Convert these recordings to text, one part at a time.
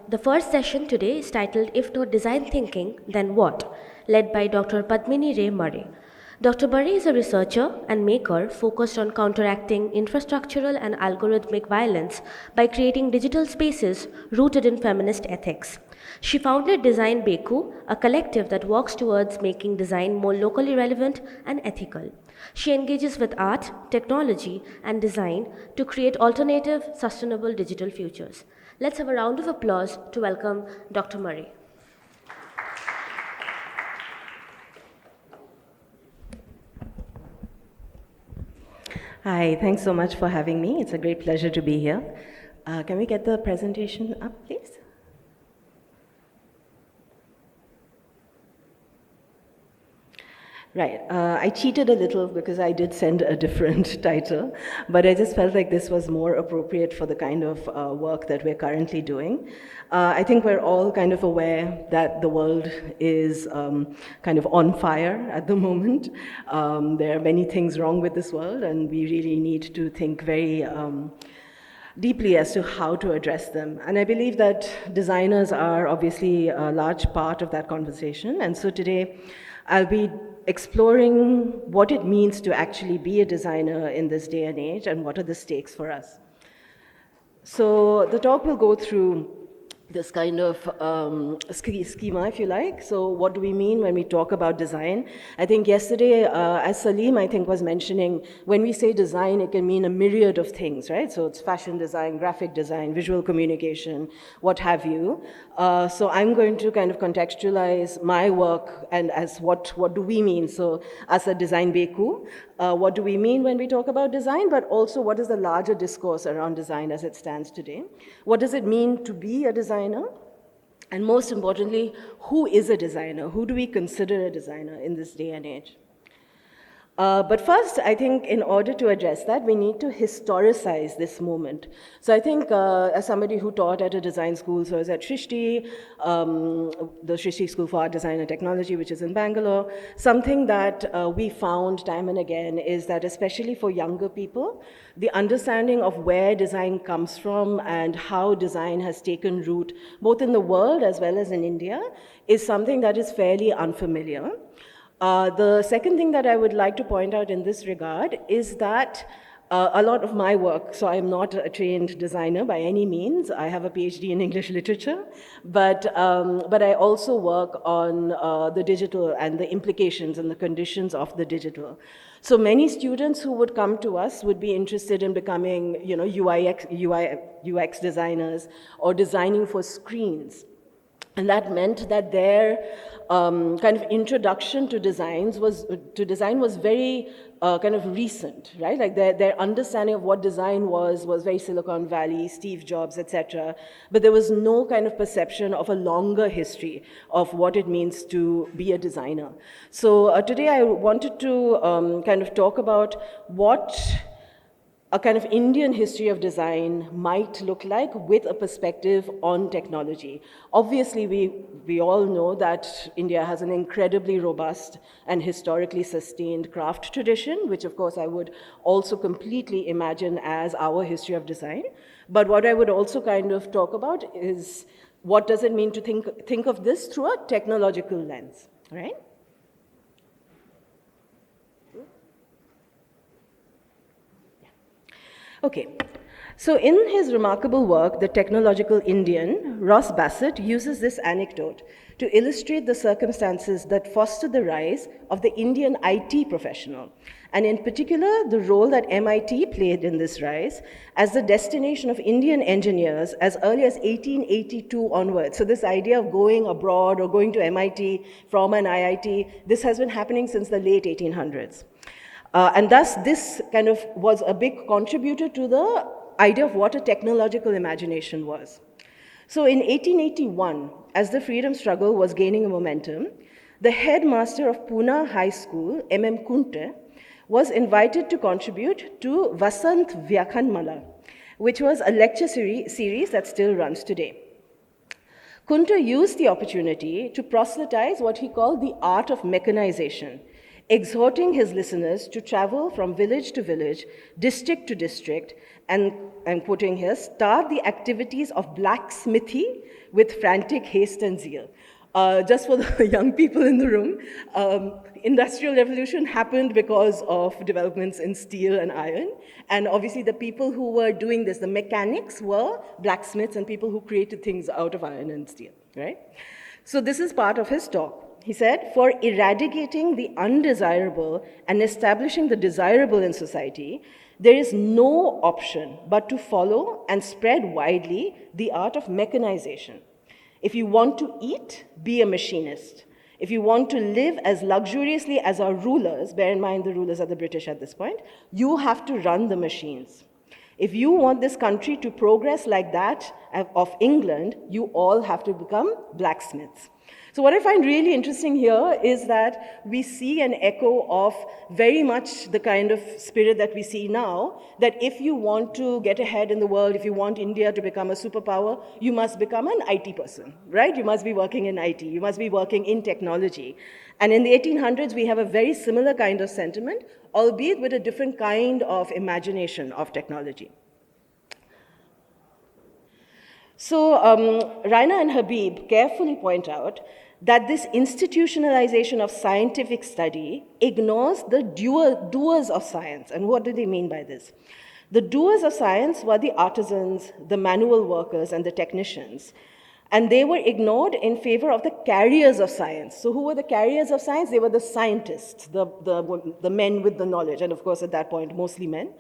The first session today is titled If Not Design Thinking, Then What? Led by Dr. Padmini Ray Murray. Dr. Murray is a researcher and maker focused on counteracting infrastructural and algorithmic violence by creating digital spaces rooted in feminist ethics. She founded Design Beku, a collective that works towards making design more locally relevant and ethical. She engages with art, technology, and design to create alternative, sustainable digital futures. Let's have a round of applause to welcome Dr. Murray. Hi, thanks so much for having me. It's a great pleasure to be here. Can we get the presentation up, please? Right. I cheated a little because I did send a different title, but I just felt like this was more appropriate for the kind of work that we're currently doing. I think we're all kind of aware that the world is kind of on fire at the moment. There are many things wrong with this world, and we really need to think very deeply as to how to address them. And I believe that designers are obviously a large part of that conversation. And so today, I'll be exploring what it means to actually be a designer in this day and age and what are the stakes for us. So the talk will go through this kind of schema, if you like. So what do we mean when we talk about design? I think yesterday, as Salim, I think, was mentioning, when we say design, it can mean a myriad of things, right? So it's fashion design, graphic design, visual communication, what have you. So I'm going to kind of contextualize my work and as what do we mean? So as a Design Beku, what do we mean when we talk about design, but also what is the larger discourse around design as it stands today? What does it mean to be a designer? And most importantly, who is a designer? Who do we consider a designer in this day and age? But first, I think in order to address that, we need to historicize this moment. So I think as somebody who taught at a design school, so I was at Shrishti, the Shrishti School for Art, Design and Technology, which is in Bangalore, something that we found time and again is that especially for younger people, the understanding of where design comes from and how design has taken root, both in the world as well as in India, is something that is fairly unfamiliar. The second thing that I would like to point out in this regard is that a lot of my work, so I'm not a trained designer by any means. I have a PhD in English literature, but I also work on the digital and the implications and the conditions of the digital. So many students who would come to us would be interested in becoming, UX designers or designing for screens. And that meant that their kind of introduction to design was very kind of recent, right? Like their understanding of what design was very Silicon Valley, Steve Jobs, etc. But there was no kind of perception of a longer history of what it means to be a designer. So today I wanted to kind of talk about what a kind of Indian history of design might look like with a perspective on technology. Obviously, we all know that India has an incredibly robust and historically sustained craft tradition, which of course I would also completely imagine as our history of design. But what I would also kind of talk about is what does it mean to think of this through a technological lens, right? Okay, so in his remarkable work, The Technological Indian, Ross Bassett uses this anecdote to illustrate the circumstances that fostered the rise of the Indian IT professional, and in particular, the role that MIT played in this rise as the destination of Indian engineers as early as 1882 onwards. So this idea of going abroad or going to MIT from an IIT, this has been happening since the late 1800s. And thus, this kind of was a big contributor to the idea of what a technological imagination was. So in 1881, as the freedom struggle was gaining a momentum, the headmaster of Pune High School, M.M. Kunte, was invited to contribute to Vasant Vyakhanmala, which was a lecture series that still runs today. Kunte used the opportunity to proselytize what he called the art of mechanization, exhorting his listeners to travel from village to village, district to district, and I'm quoting here, start the activities of blacksmithy with frantic haste and zeal. Just for the young people in the room, Industrial Revolution happened because of developments in steel and iron. And obviously the people who were doing this, the mechanics, were blacksmiths and people who created things out of iron and steel, right? So this is part of his talk. He said, for eradicating the undesirable and establishing the desirable in society, there is no option but to follow and spread widely the art of mechanization. If you want to eat, be a machinist. If you want to live as luxuriously as our rulers, bear in mind the rulers are the British at this point, you have to run the machines. If you want this country to progress like that of England, you all have to become blacksmiths. So what I find really interesting here is that we see an echo of very much the kind of spirit that we see now, that if you want to get ahead in the world, if you want India to become a superpower, you must become an IT person, right? You must be working in IT, you must be working in technology. And in the 1800s, we have a very similar kind of sentiment, albeit with a different kind of imagination of technology. So Raina and Habib carefully point out that this institutionalization of scientific study ignores the doers of science. And what do they mean by this? The doers of science were the artisans, the manual workers, and the technicians. And they were ignored in favor of the carriers of science. So who were the carriers of science? They were the scientists, the men with the knowledge. And of course, at that point, mostly men,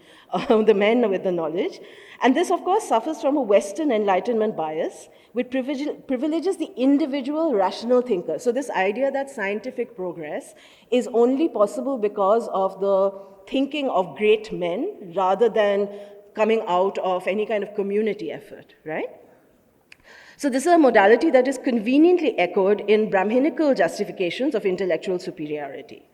the men with the knowledge. And this, of course, suffers from a Western Enlightenment bias, which privileges the individual rational thinker. So this idea that scientific progress is only possible because of the thinking of great men rather than coming out of any kind of community effort, right? So this is a modality that is conveniently echoed in Brahminical justifications of intellectual superiority.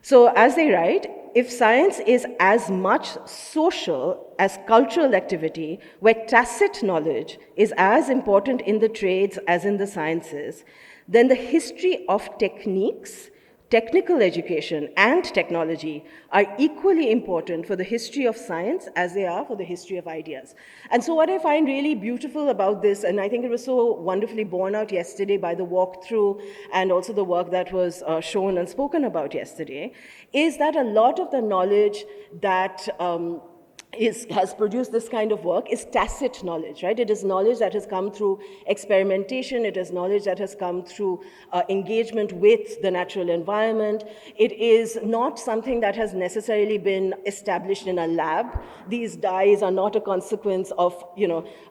So as they write, if science is as much social as cultural activity, where tacit knowledge is as important in the trades as in the sciences, then the history of techniques, technical education, and technology are equally important for the history of science as they are for the history of ideas. And so what I find really beautiful about this, and I think it was so wonderfully borne out yesterday by the walkthrough and also the work that was shown and spoken about yesterday, is that a lot of the knowledge that has produced this kind of work is tacit knowledge, right? It is knowledge that has come through experimentation. It is knowledge that has come through engagement with the natural environment. It is not something that has necessarily been established in a lab. These dyes are not a consequence of,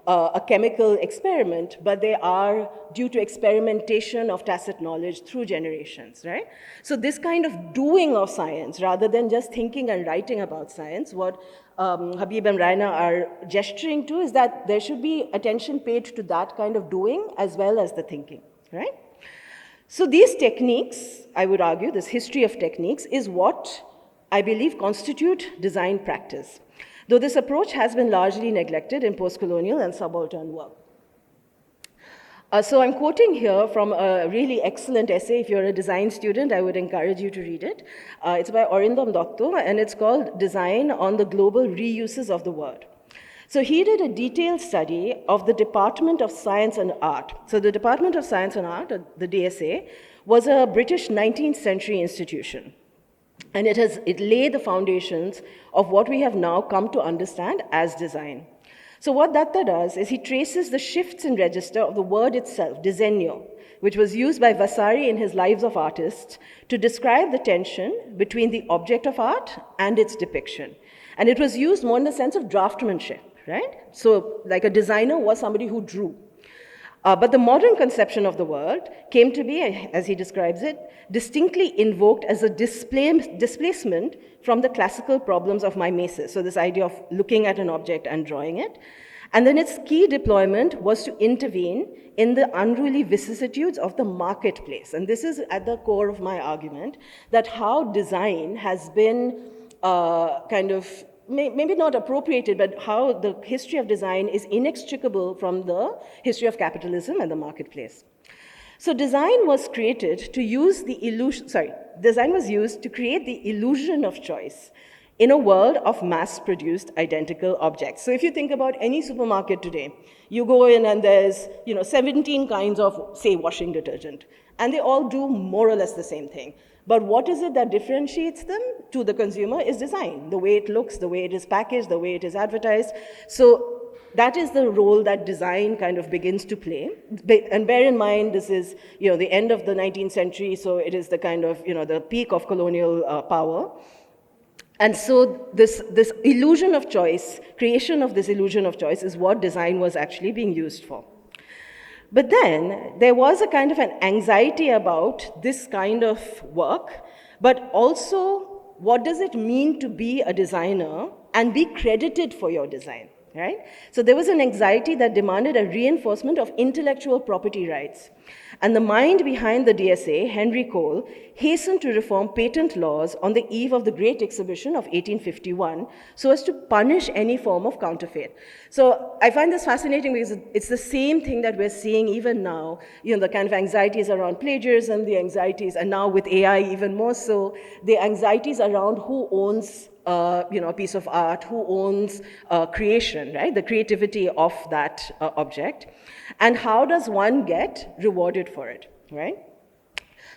a chemical experiment, but they are due to experimentation of tacit knowledge through generations, right? So this kind of doing of science, rather than just thinking and writing about science, what Habib and Raina are gesturing to is that there should be attention paid to that kind of doing as well as the thinking, right? So these techniques, I would argue, this history of techniques is what I believe constitute design practice, though this approach has been largely neglected in post-colonial and subaltern work. So I'm quoting here from a really excellent essay. If you're a design student, I would encourage you to read it. It's by Arindam Dotto, and it's called Design on the Global Reuses of the Word. So he did a detailed study of the Department of Science and Art. So the Department of Science and Art, the DSA, was a British 19th century institution. And it laid the foundations of what we have now come to understand as design. So what Datta does is he traces the shifts in register of the word itself, disegno, which was used by Vasari in his Lives of Artists to describe the tension between the object of art and its depiction. And it was used more in the sense of draftsmanship, right? So like a designer was somebody who drew. But the modern conception of the world came to be, as he describes it, distinctly invoked as a displacement from the classical problems of mimesis. So this idea of looking at an object and drawing it. And then its key deployment was to intervene in the unruly vicissitudes of the marketplace. And this is at the core of my argument, that how design has been maybe not appropriated, but how the history of design is inextricable from the history of capitalism and the marketplace. So design was created to use the design was used to create the illusion of choice in a world of mass-produced identical objects. So if you think about any supermarket today, you go in and there's 17 kinds of, say, washing detergent, and they all do more or less the same thing. But what is it that differentiates them to the consumer is design, the way it looks, the way it is packaged, the way it is advertised. So that is the role that design kind of begins to play. And bear in mind, this is the end of the 19th century, so it is the kind of the peak of colonial power. And so this illusion of choice, creation of this illusion of choice, is what design was actually being used for. But then there was a kind of an anxiety about this kind of work, but also what does it mean to be a designer and be credited for your design, right? So there was an anxiety that demanded a reinforcement of intellectual property rights. And the mind behind the DSA, Henry Cole, hastened to reform patent laws on the eve of the Great Exhibition of 1851 so as to punish any form of counterfeit. So I find this fascinating because it's the same thing that we're seeing even now, the kind of anxieties around plagiarism, the anxieties, and now with AI even more so, the anxieties around who owns a piece of art, who owns creation, right? The creativity of that object. And how does one get rewarded for it, right?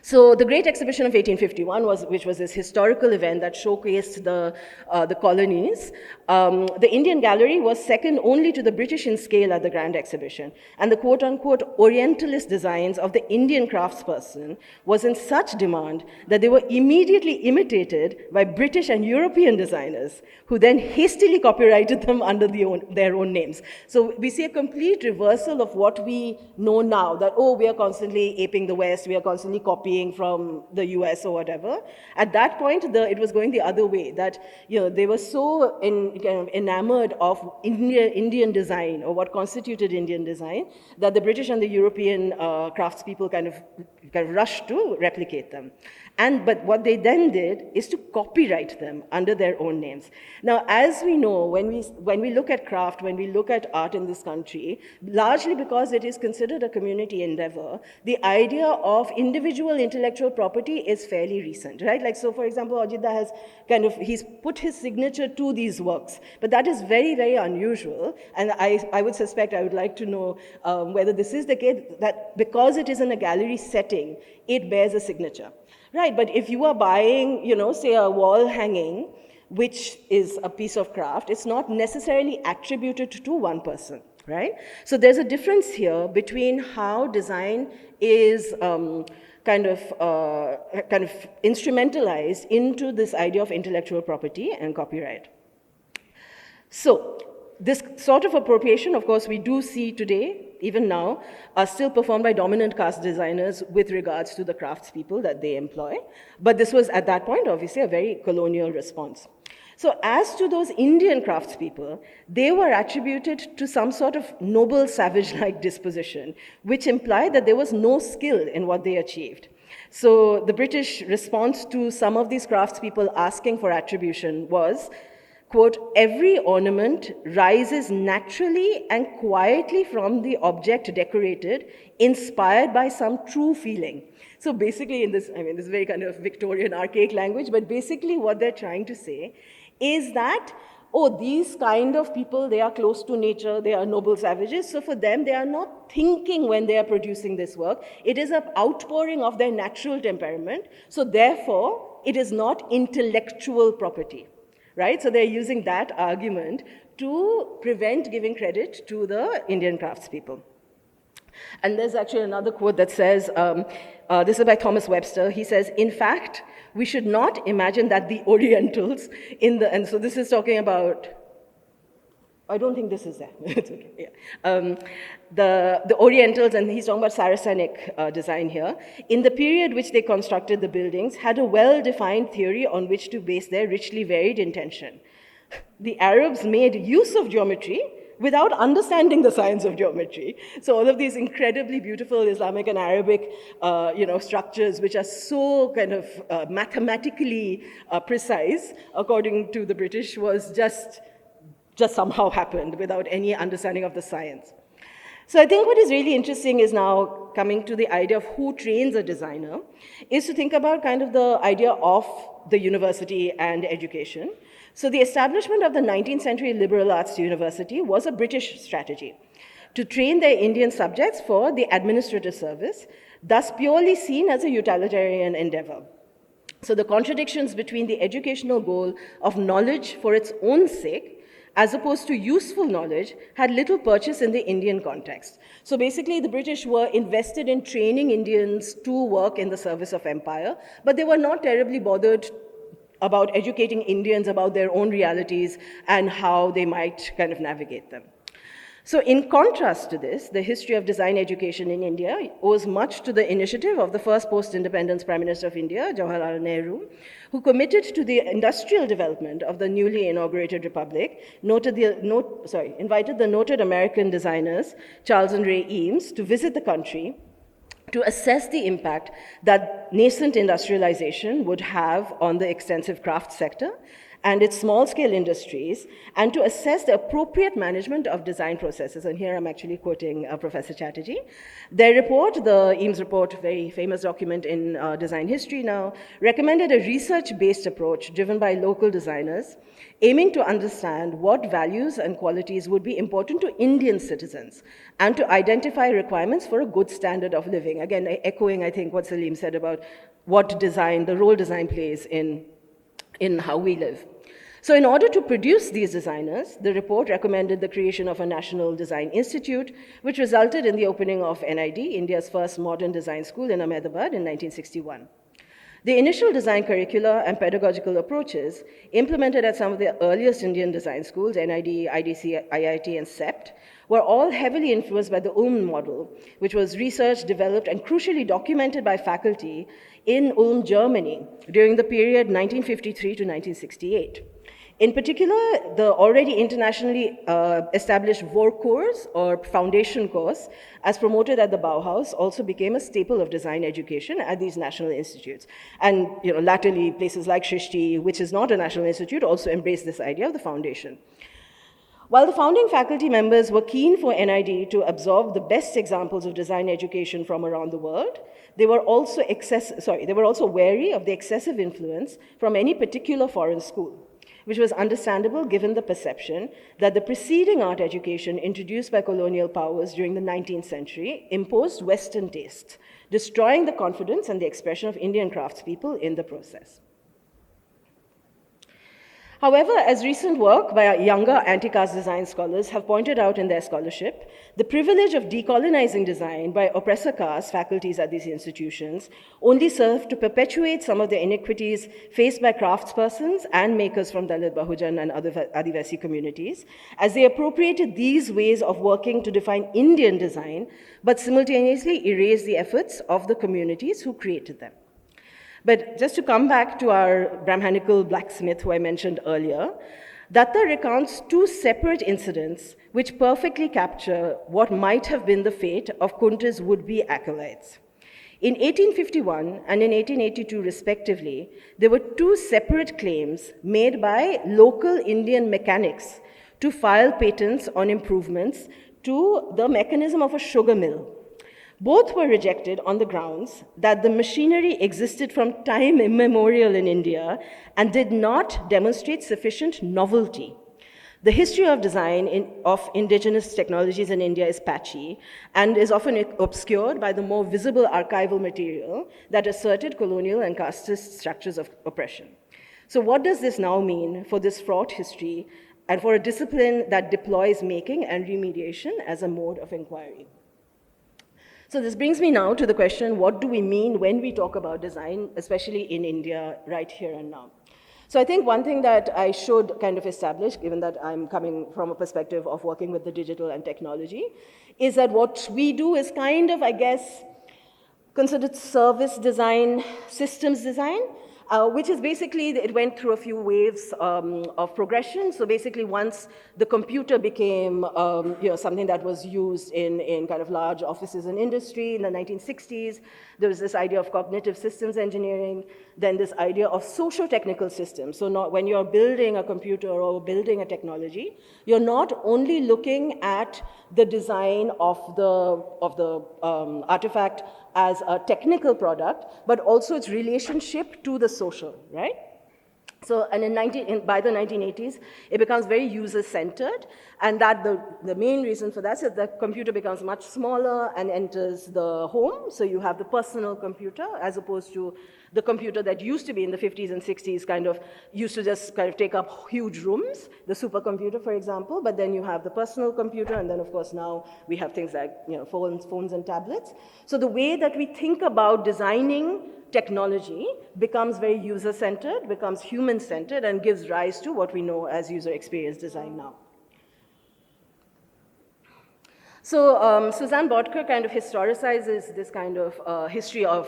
So the Great Exhibition of 1851, which was this historical event that showcased the colonies, the Indian Gallery was second only to the British in scale at the Grand Exhibition. And the quote-unquote Orientalist designs of the Indian craftsperson was in such demand that they were immediately imitated by British and European designers, who then hastily copyrighted them under their own names. So we see a complete reversal of what we know now, that, we are constantly aping the West, we are constantly copying from the US or whatever. At that point, it was going the other way, that they were so enamored of Indian design, or what constituted Indian design, that the British and the European craftspeople kind of rushed to replicate them. But what they then did is to copyright them under their own names. Now, as we know, when we look at craft, when we look at art in this country, largely because it is considered a community endeavor, the idea of individual intellectual property is fairly recent, right? Like, so for example, Ajitha he's put his signature to these works, but that is very, very unusual. And I would suspect, I would like to know whether this is the case, that because it is in a gallery setting, it bears a signature. Right, but if you are buying, say a wall hanging, which is a piece of craft, it's not necessarily attributed to one person, right? So there's a difference here between how design is kind of instrumentalized into this idea of intellectual property and copyright. So this sort of appropriation, of course, we do see today, even now, are still performed by dominant caste designers with regards to the craftspeople that they employ. But this was, at that point, obviously, a very colonial response. So as to those Indian craftspeople, they were attributed to some sort of noble savage-like disposition, which implied that there was no skill in what they achieved. So the British response to some of these craftspeople asking for attribution was, quote, every ornament rises naturally and quietly from the object decorated, inspired by some true feeling. So basically this is very kind of Victorian archaic language, but basically what they're trying to say is that, these kind of people, they are close to nature, they are noble savages, so for them, they are not thinking when they are producing this work. It is an outpouring of their natural temperament, so therefore, it is not intellectual property. Right? So they're using that argument to prevent giving credit to the Indian craftspeople. And there's actually another quote that says, this is by Thomas Webster, he says, in fact, we should not imagine that the Orientals and so this is talking about, I don't think this is there. It's okay. Yeah. The Orientals, and he's talking about Saracenic design here, in the period which they constructed the buildings, had a well-defined theory on which to base their richly varied intention. The Arabs made use of geometry without understanding the science of geometry. So all of these incredibly beautiful Islamic and Arabic, structures, which are so kind of mathematically precise, according to the British, was just somehow happened without any understanding of the science. So I think what is really interesting is now coming to the idea of who trains a designer, is to think about kind of the idea of the university and education. So the establishment of the 19th century liberal arts university was a British strategy to train their Indian subjects for the administrative service, thus purely seen as a utilitarian endeavor. So the contradictions between the educational goal of knowledge for its own sake as opposed to useful knowledge had little purchase in the Indian context. So basically, the British were invested in training Indians to work in the service of empire, but they were not terribly bothered about educating Indians about their own realities and how they might kind of navigate them. So in contrast to this, the history of design education in India owes much to the initiative of the first post-independence Prime Minister of India, Jawaharlal Nehru, who committed to the industrial development of the newly inaugurated republic, invited the noted American designers, Charles and Ray Eames, to visit the country to assess the impact that nascent industrialization would have on the extensive craft sector and its small-scale industries, and to assess the appropriate management of design processes. And here I'm actually quoting Professor Chatterjee. Their report, the Eames report, very famous document in design history now, recommended a research-based approach driven by local designers, aiming to understand what values and qualities would be important to Indian citizens, and to identify requirements for a good standard of living. Again, echoing, I think, what Salim said about what design, the role design plays in how we live. So in order to produce these designers, the report recommended the creation of a National Design Institute, which resulted in the opening of NID, India's first modern design school in Ahmedabad in 1961. The initial design curricula and pedagogical approaches implemented at some of the earliest Indian design schools, NID, IDC, IIT, and CEPT, were all heavily influenced by the Ulm model, which was researched, developed, and crucially documented by faculty in Ulm, Germany, during the period 1953 to 1968. In particular, the already internationally established Vorkurs, or foundation course, as promoted at the Bauhaus, also became a staple of design education at these national institutes. And latterly, places like Shrishti, which is not a national institute, also embraced this idea of the foundation. While the founding faculty members were keen for NID to absorb the best examples of design education from around the world, they were also wary of the excessive influence from any particular foreign school, which was understandable given the perception that the preceding art education introduced by colonial powers during the 19th century imposed Western tastes, destroying the confidence and the expression of Indian craftspeople in the process. However, as recent work by younger anti-caste design scholars have pointed out in their scholarship, the privilege of decolonizing design by oppressor caste faculties at these institutions only served to perpetuate some of the inequities faced by craftspersons and makers from Dalit, Bahujan, and other Adivasi communities, as they appropriated these ways of working to define Indian design, but simultaneously erased the efforts of the communities who created them. But just to come back to our Brahmanical blacksmith who I mentioned earlier, Datta recounts two separate incidents which perfectly capture what might have been the fate of Kunta's would-be acolytes. In 1851 and in 1882 respectively, there were two separate claims made by local Indian mechanics to file patents on improvements to the mechanism of a sugar mill. Both were rejected on the grounds that the machinery existed from time immemorial in India and did not demonstrate sufficient novelty. The history of design of indigenous technologies in India is patchy and is often obscured by the more visible archival material that asserted colonial and casteist structures of oppression. So what does this now mean for this fraught history and for a discipline that deploys making and remediation as a mode of inquiry? So this brings me now to the question, what do we mean when we talk about design, especially in India, right here and now? So I think one thing that I should kind of establish, given that I'm coming from a perspective of working with the digital and technology, is that what we do is kind of, I guess, considered service design, systems design, which is basically, it went through a few waves of progression. So basically once the computer became something that was used in kind of large offices and industry in the 1960s, there was this idea of cognitive systems engineering, then this idea of socio-technical systems. So not, when you're building a computer or building a technology, you're not only looking at the design of the artifact as a technical product, but also its relationship to the social, right? So, and by the 1980s, it becomes very user-centered, and that the main reason for that is that the computer becomes much smaller and enters the home. So you have the personal computer, as opposed to the computer that used to be in the 50s and 60s, kind of used to just kind of take up huge rooms, the supercomputer, for example. But then you have the personal computer, and then of course now we have things like phones and tablets. So the way that we think about designing technology becomes very user-centered, becomes human-centered, and gives rise to what we know as user experience design now. So Suzanne Bodker kind of historicizes this kind of history of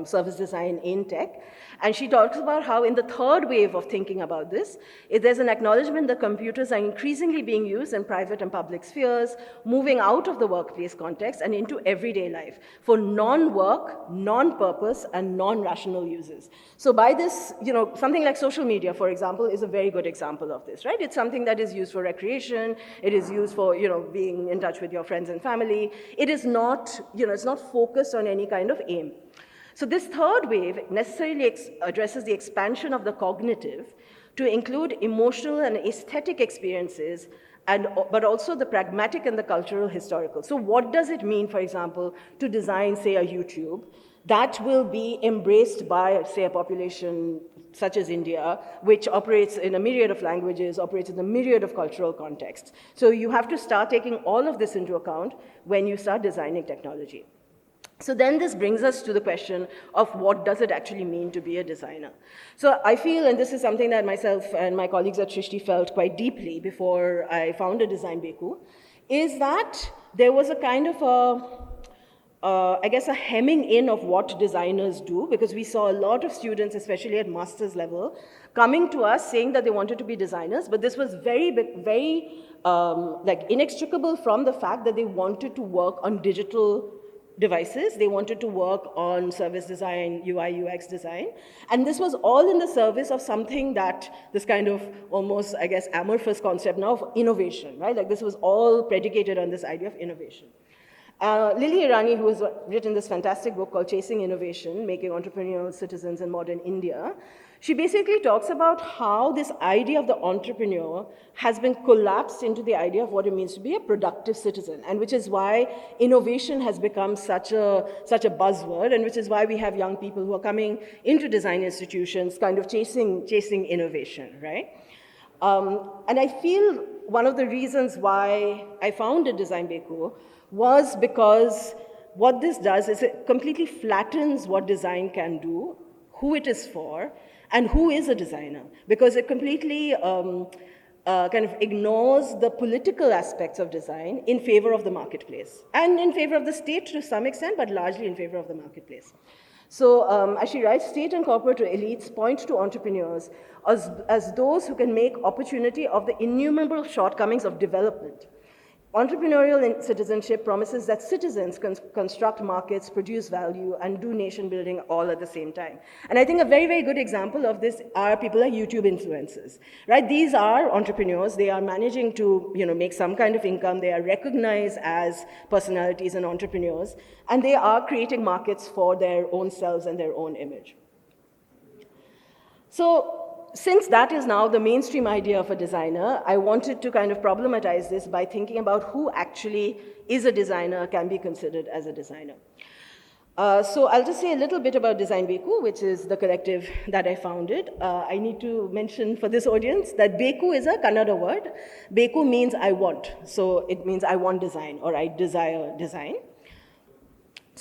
service design in tech. And she talks about how in the third wave of thinking about this, there's an acknowledgement that computers are increasingly being used in private and public spheres, moving out of the workplace context and into everyday life for non-work, non-purpose, and non-rational uses. So by this, something like social media, for example, is a very good example of this, right? It's something that is used for recreation. It is used for, being in touch with your friends and family. It is not, it's not focused on any kind of aim. So this third wave necessarily addresses the expansion of the cognitive to include emotional and aesthetic experiences, but also the pragmatic and the cultural historical. So what does it mean, for example, to design, say, a YouTube that will be embraced by, say, a population such as India, which operates in a myriad of languages, operates in a myriad of cultural contexts. So you have to start taking all of this into account when you start designing technology. So then this brings us to the question of what does it actually mean to be a designer? So I feel, and this is something that myself and my colleagues at Srishti felt quite deeply before I founded Design Beku, is that there was a kind of I guess a hemming in of what designers do, because we saw a lot of students, especially at master's level, coming to us saying that they wanted to be designers, but this was very inextricable from the fact that they wanted to work on digital devices. They wanted to work on service design, UI, UX design. And this was all in the service of something that this kind of almost, I guess, amorphous concept now of innovation, right? Like this was all predicated on this idea of innovation. Lily Irani, who has written this fantastic book called Chasing Innovation, Making Entrepreneurial Citizens in Modern India, she basically talks about how this idea of the entrepreneur has been collapsed into the idea of what it means to be a productive citizen, and which is why innovation has become such a buzzword, and which is why we have young people who are coming into design institutions kind of chasing innovation, right? And I feel one of the reasons why I founded Design Beku was because what this does is it completely flattens what design can do, who it is for, and who is a designer, because it completely kind of ignores the political aspects of design in favor of the marketplace, and in favor of the state to some extent, but largely in favor of the marketplace. So as she writes, state and corporate elites point to entrepreneurs as those who can make opportunity of the innumerable shortcomings of development. Entrepreneurial citizenship promises that citizens can construct markets, produce value, and do nation building all at the same time. And I think a very, very good example of this are people like YouTube influencers, right? These are entrepreneurs. They are managing to, make some kind of income. They are recognized as personalities and entrepreneurs, and they are creating markets for their own selves and their own image. So, since that is now the mainstream idea of a designer, I wanted to kind of problematize this by thinking about who actually is a designer, can be considered as a designer. So I'll just say a little bit about Design Beku, which is the collective that I founded. I need to mention for this audience that Beku is a Kannada word. Beku means I want. So it means I want design, or I desire design.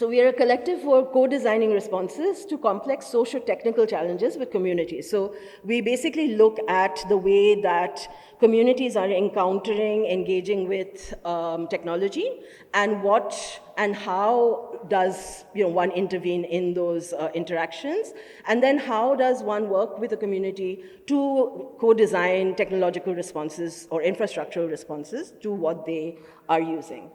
So we are a collective for co-designing responses to complex socio-technical challenges with communities. So we basically look at the way that communities are encountering, engaging with technology, and what and how does one intervene in those interactions, and then how does one work with a community to co-design technological responses or infrastructural responses to what they are using.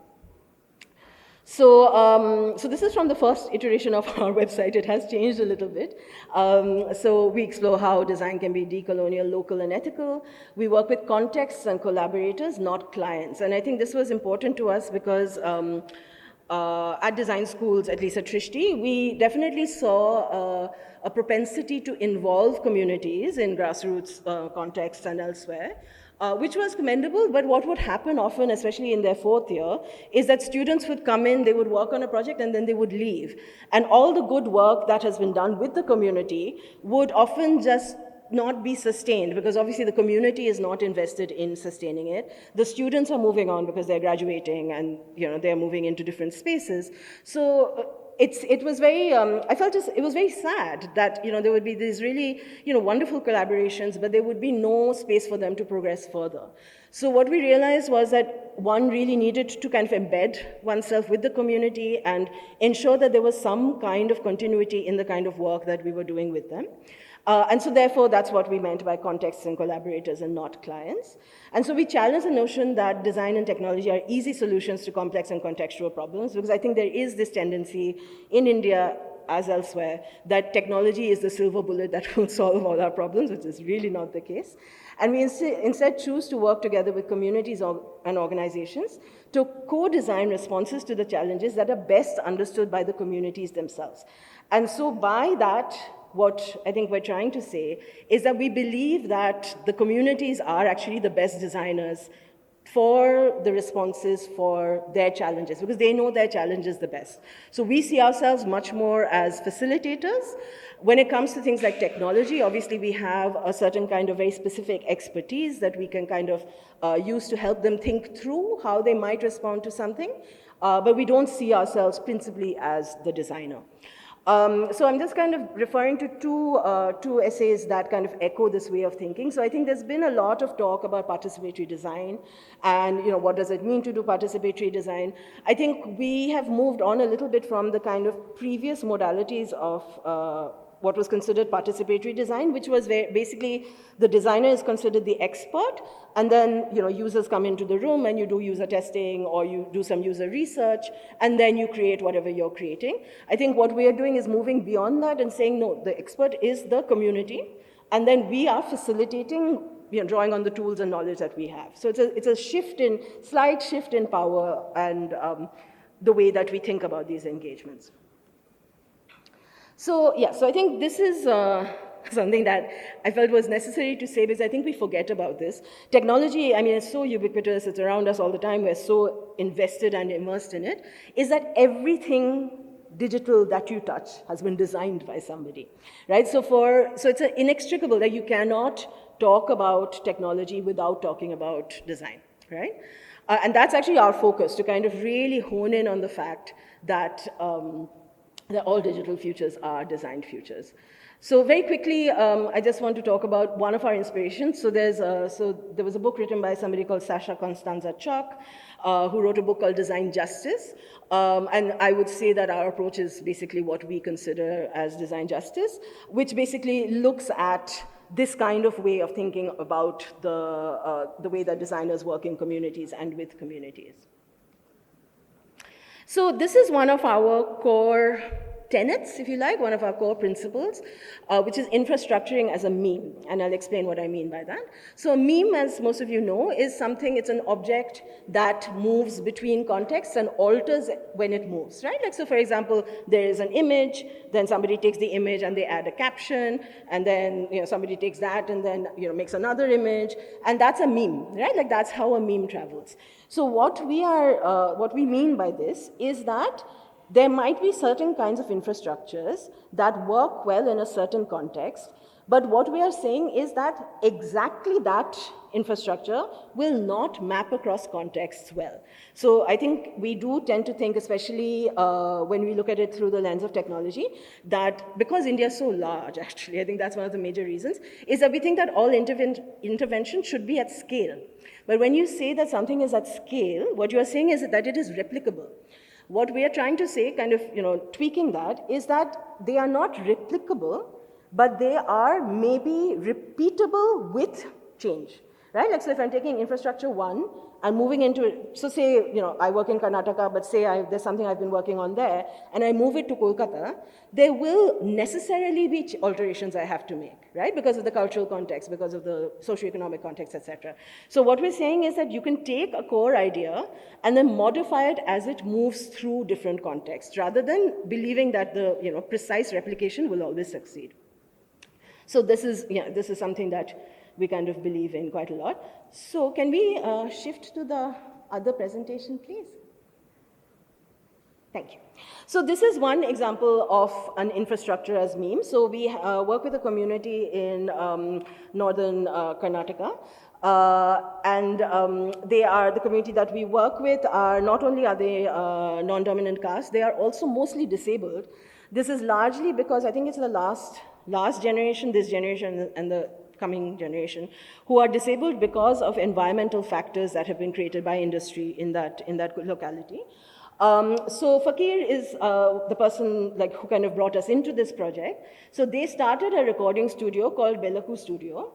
So this is from the first iteration of our website. It has changed a little bit. So we explore how design can be decolonial, local, and ethical. We work with contexts and collaborators, not clients. And I think this was important to us because at design schools, at least at Trishti, we definitely saw a propensity to involve communities in grassroots contexts and elsewhere. Which was commendable, but what would happen often, especially in their fourth year, is that students would come in, they would work on a project, and then they would leave. And all the good work that has been done with the community would often just not be sustained, because obviously the community is not invested in sustaining it. The students are moving on because they're graduating and they're moving into different spaces. So it was very, I felt it was very sad that there would be these really wonderful collaborations, but there would be no space for them to progress further. So what we realized was that one really needed to kind of embed oneself with the community and ensure that there was some kind of continuity in the kind of work that we were doing with them. And so therefore, that's what we meant by contexts and collaborators and not clients. And so we challenge the notion that design and technology are easy solutions to complex and contextual problems, because I think there is this tendency in India as elsewhere that technology is the silver bullet that will solve all our problems, which is really not the case. And we instead choose to work together with communities and organizations to co-design responses to the challenges that are best understood by the communities themselves. And so by that, what I think we're trying to say is that we believe that the communities are actually the best designers for the responses for their challenges, because they know their challenges the best. So we see ourselves much more as facilitators. When it comes to things like technology, obviously we have a certain kind of very specific expertise that we can kind of use to help them think through how they might respond to something, but we don't see ourselves principally as the designer. So I'm just kind of referring to two essays that kind of echo this way of thinking. So I think there's been a lot of talk about participatory design and what does it mean to do participatory design. I think we have moved on a little bit from the kind of previous modalities of what was considered participatory design, which was where basically the designer is considered the expert, and then users come into the room and you do user testing or you do some user research, and then you create whatever you're creating. I think what we are doing is moving beyond that and saying, no, the expert is the community, and then we are facilitating, drawing on the tools and knowledge that we have. So it's a slight shift in power and the way that we think about these engagements. So yeah, so I think this is something that I felt was necessary to say, because I think we forget about this. Technology, I mean, it's so ubiquitous, it's around us all the time, we're so invested and immersed in it, is that everything digital that you touch has been designed by somebody, right? So it's inextricable that you cannot talk about technology without talking about design, right? And that's actually our focus, to kind of really hone in on the fact that all digital futures are designed futures. So very quickly, I just want to talk about one of our inspirations. So there was a book written by somebody called Sasha Constanza Chock, who wrote a book called Design Justice. And I would say that our approach is basically what we consider as design justice, which basically looks at this kind of way of thinking about the way that designers work in communities and with communities. So this is one of our core tenets, if you like, one of our core principles, which is infrastructuring as a meme, and I'll explain what I mean by that. So a meme, as most of you know, is something, it's an object that moves between contexts and alters when it moves, right? Like, so for example, there is an image, then somebody takes the image and they add a caption, and then somebody takes that and then makes another image, and that's a meme, right? Like, that's how a meme travels. So what we mean by this is that there might be certain kinds of infrastructures that work well in a certain context, But what we are saying is that exactly that infrastructure will not map across contexts well. So I think we do tend to think, especially when we look at it through the lens of technology, that because India is so large, actually, I think that's one of the major reasons, is that we think that all intervention should be at scale. But when you say that something is at scale, what you are saying is that it is replicable. What we are trying to say, kind of, tweaking that, is that they are not replicable, but they are maybe repeatable with change, right? Like, so if I'm taking infrastructure 1 and moving into it, so say, I work in Karnataka, but say there's something I've been working on there, and I move it to Kolkata, there will necessarily be alterations I have to make, right? Because of the cultural context, because of the socioeconomic context, etc. So what we're saying is that you can take a core idea and then modify it as it moves through different contexts, rather than believing that the precise replication will always succeed. So this is something that we kind of believe in quite a lot. So can we shift to the other presentation, please? Thank you. So this is one example of an infrastructure as meme. So we work with a community in northern Karnataka. They are the community that we work with. Not only are they non-dominant caste, they are also mostly disabled. This is largely because I think it's the last generation, this generation, and the coming generation, who are disabled because of environmental factors that have been created by industry in that locality. So Fakir is the person who kind of brought us into this project. So they started a recording studio called Beku Studio.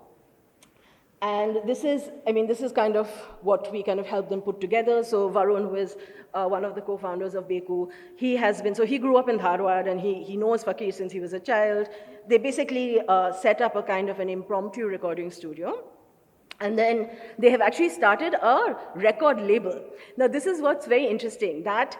And this is kind of what we kind of helped them put together. So Varun, who is one of the co-founders of Beku, he grew up in Dharwad, and he knows Fakir since he was a child. They basically set up a kind of an impromptu recording studio. And then they have actually started a record label. Now, this is what's very interesting, that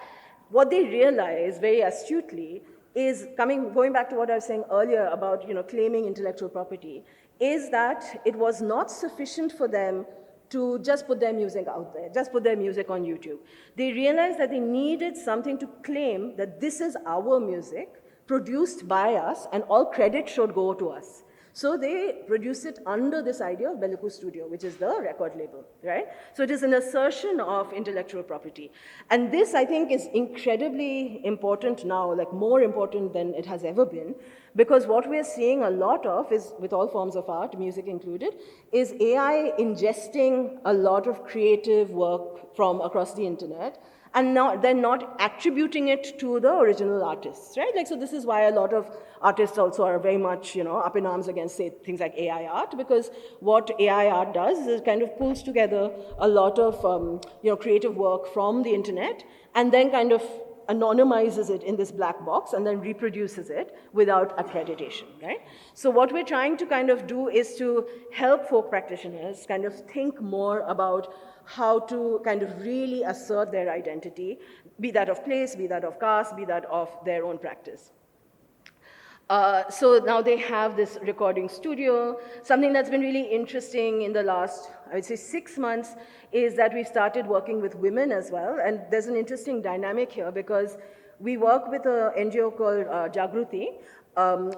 what they realize very astutely is going back to what I was saying earlier about claiming intellectual property, is that it was not sufficient for them to just put their music out there, just put their music on YouTube. They realized that they needed something to claim that this is our music, produced by us, and all credit should go to us. So they produce it under this idea of Beku Studio, which is the record label, right? So it is an assertion of intellectual property. And this, I think, is incredibly important now, like more important than it has ever been, because what we're seeing a lot of is, with all forms of art, music included, is AI ingesting a lot of creative work from across the internet, and they're not attributing it to the original artists, right? Like, so this is why a lot of artists also are very much, up in arms against, say, things like AI art, because what AI art does is it kind of pulls together a lot of, creative work from the internet, and then kind of anonymizes it in this black box and then reproduces it without accreditation, right? So what we're trying to kind of do is to help folk practitioners kind of think more about how to kind of really assert their identity, be that of place, be that of caste, be that of their own practice. So now they have this recording studio. Something that's been really interesting in the last, I would say, 6 months is that we started working with women as well. And there's an interesting dynamic here because we work with an NGO called Jagruti,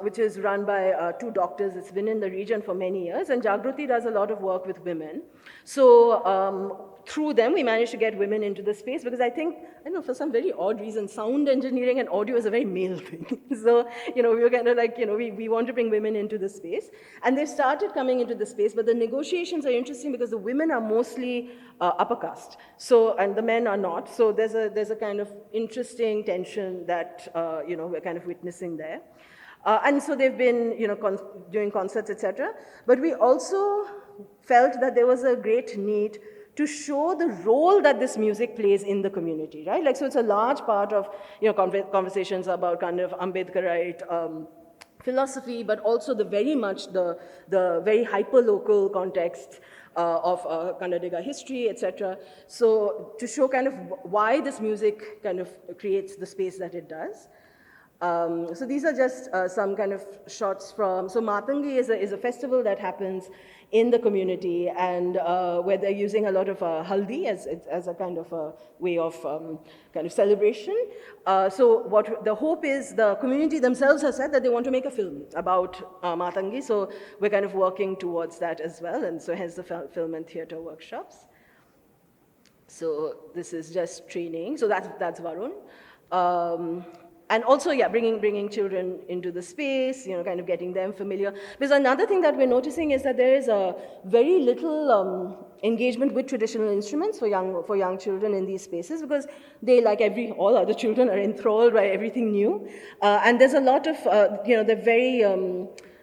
which is run by 2 doctors. It's been in the region for many years. And Jagruti does a lot of work with women. So through them, we managed to get women into the space because I think, I don't know, for some very odd reason, sound engineering and audio is a very male thing. So, we were kind of like, we want to bring women into the space. And they started coming into the space, but the negotiations are interesting because the women are mostly upper caste. So, and the men are not. So there's a kind of interesting tension that, we're kind of witnessing there. And so they've been, doing concerts, etc. But we also felt that there was a great need to show the role that this music plays in the community, right? Like, so it's a large part of, conversations about kind of Ambedkarite philosophy, but also the very hyper-local context of Kannadiga history, etc. So to show kind of why this music kind of creates the space that it does. So these are just some kind of shots from, so Matangi is a festival that happens in the community, and where they're using a lot of haldi as a kind of a way of kind of celebration. So what the hope is, the community themselves has said that they want to make a film about Matangi, so we're kind of working towards that as well, and so hence the film and theater workshops. So this is just training. So that's Varun. And also, yeah, bringing children into the space, kind of getting them familiar. Because another thing that we're noticing is that there is a very little engagement with traditional instruments for young children in these spaces, because they, like all other children, are enthralled by everything new. And there's a lot of, they're very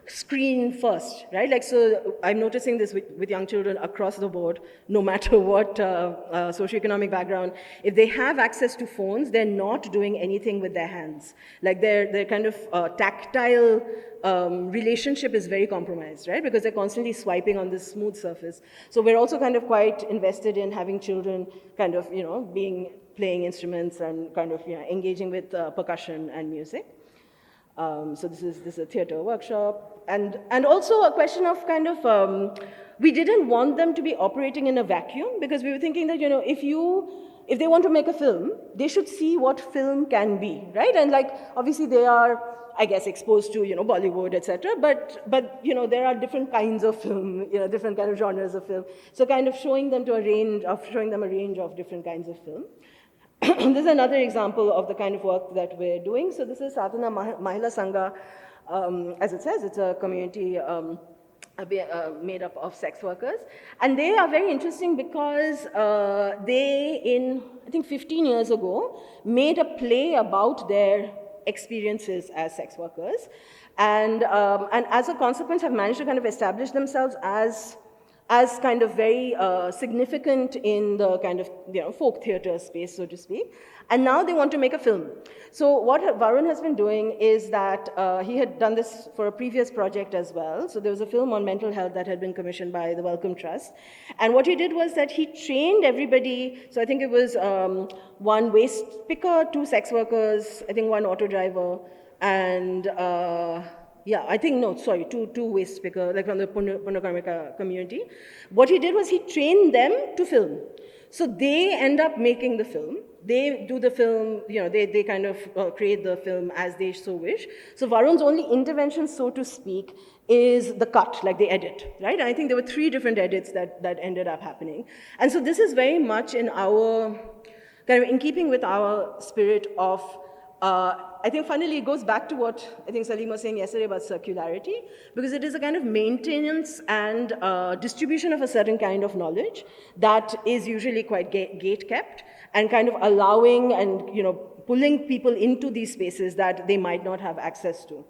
screen first, right? Like, so I'm noticing this with young children across the board, no matter what socioeconomic background. If they have access to phones, they're not doing anything with their hands. Like, their kind of tactile relationship is very compromised, right? Because they're constantly swiping on this smooth surface. So we're also kind of quite invested in having children kind of, playing instruments and kind of, engaging with percussion and music. So this is a theater workshop. And also a question of kind of, we didn't want them to be operating in a vacuum, because we were thinking that, if they want to make a film, they should see what film can be, right? And like, obviously they are, I guess, exposed to, Bollywood, etc. But there are different kinds of film, different kind of genres of film. So kind of showing them a range of different kinds of film. This is another example of the kind of work that we're doing. So this is Sadhana Mahila Sangha. As it says, it's a community made up of sex workers. And they are very interesting because they, I think 15 years ago, made a play about their experiences as sex workers. And as a consequence, have managed to kind of establish themselves as kind of very significant in the kind of folk theater space, so to speak. And now they want to make a film. So what Varun has been doing is that he had done this for a previous project as well. So there was a film on mental health that had been commissioned by the Wellcome Trust. And what he did was that he trained everybody. So I think it was one waste picker, 2 sex workers, I think 1 auto driver, and two waste picker, like from the Punakarmika community. What he did was he trained them to film. So they end up making the film. They do the film, they kind of create the film as they so wish. So Varun's only intervention, so to speak, is the cut, like the edit, right? And I think there were 3 different edits that ended up happening. And so this is very much in keeping with our spirit of, I think finally it goes back to what I think Salim was saying yesterday about circularity, because it is a kind of maintenance and distribution of a certain kind of knowledge that is usually quite gate-kept, and kind of allowing and pulling people into these spaces that they might not have access to.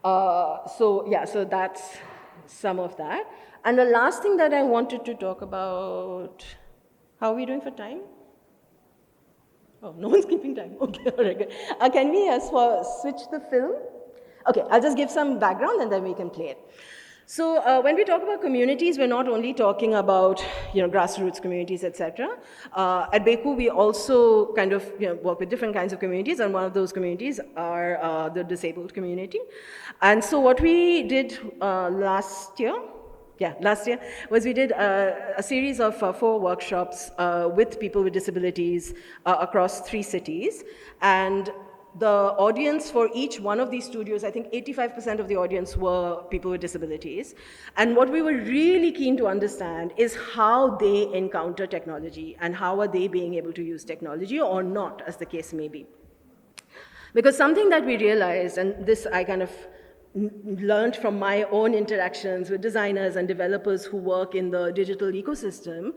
So that's some of that. And the last thing that I wanted to talk about, how are we doing for time? Oh, no one's keeping time. Okay, all right, good. Can we switch the film? Okay, I'll just give some background and then we can play it. So when we talk about communities, we're not only talking about grassroots communities, etc. At Beku, we also kind of work with different kinds of communities, and one of those communities are the disabled community. And so what we did last year was we did a series of 4 workshops with people with disabilities across 3 cities. And the audience for each one of these studios, I think 85% of the audience were people with disabilities. And what we were really keen to understand is how they encounter technology and how are they being able to use technology or not, as the case may be. Because something that we realized, and this I kind of learned from my own interactions with designers and developers who work in the digital ecosystem,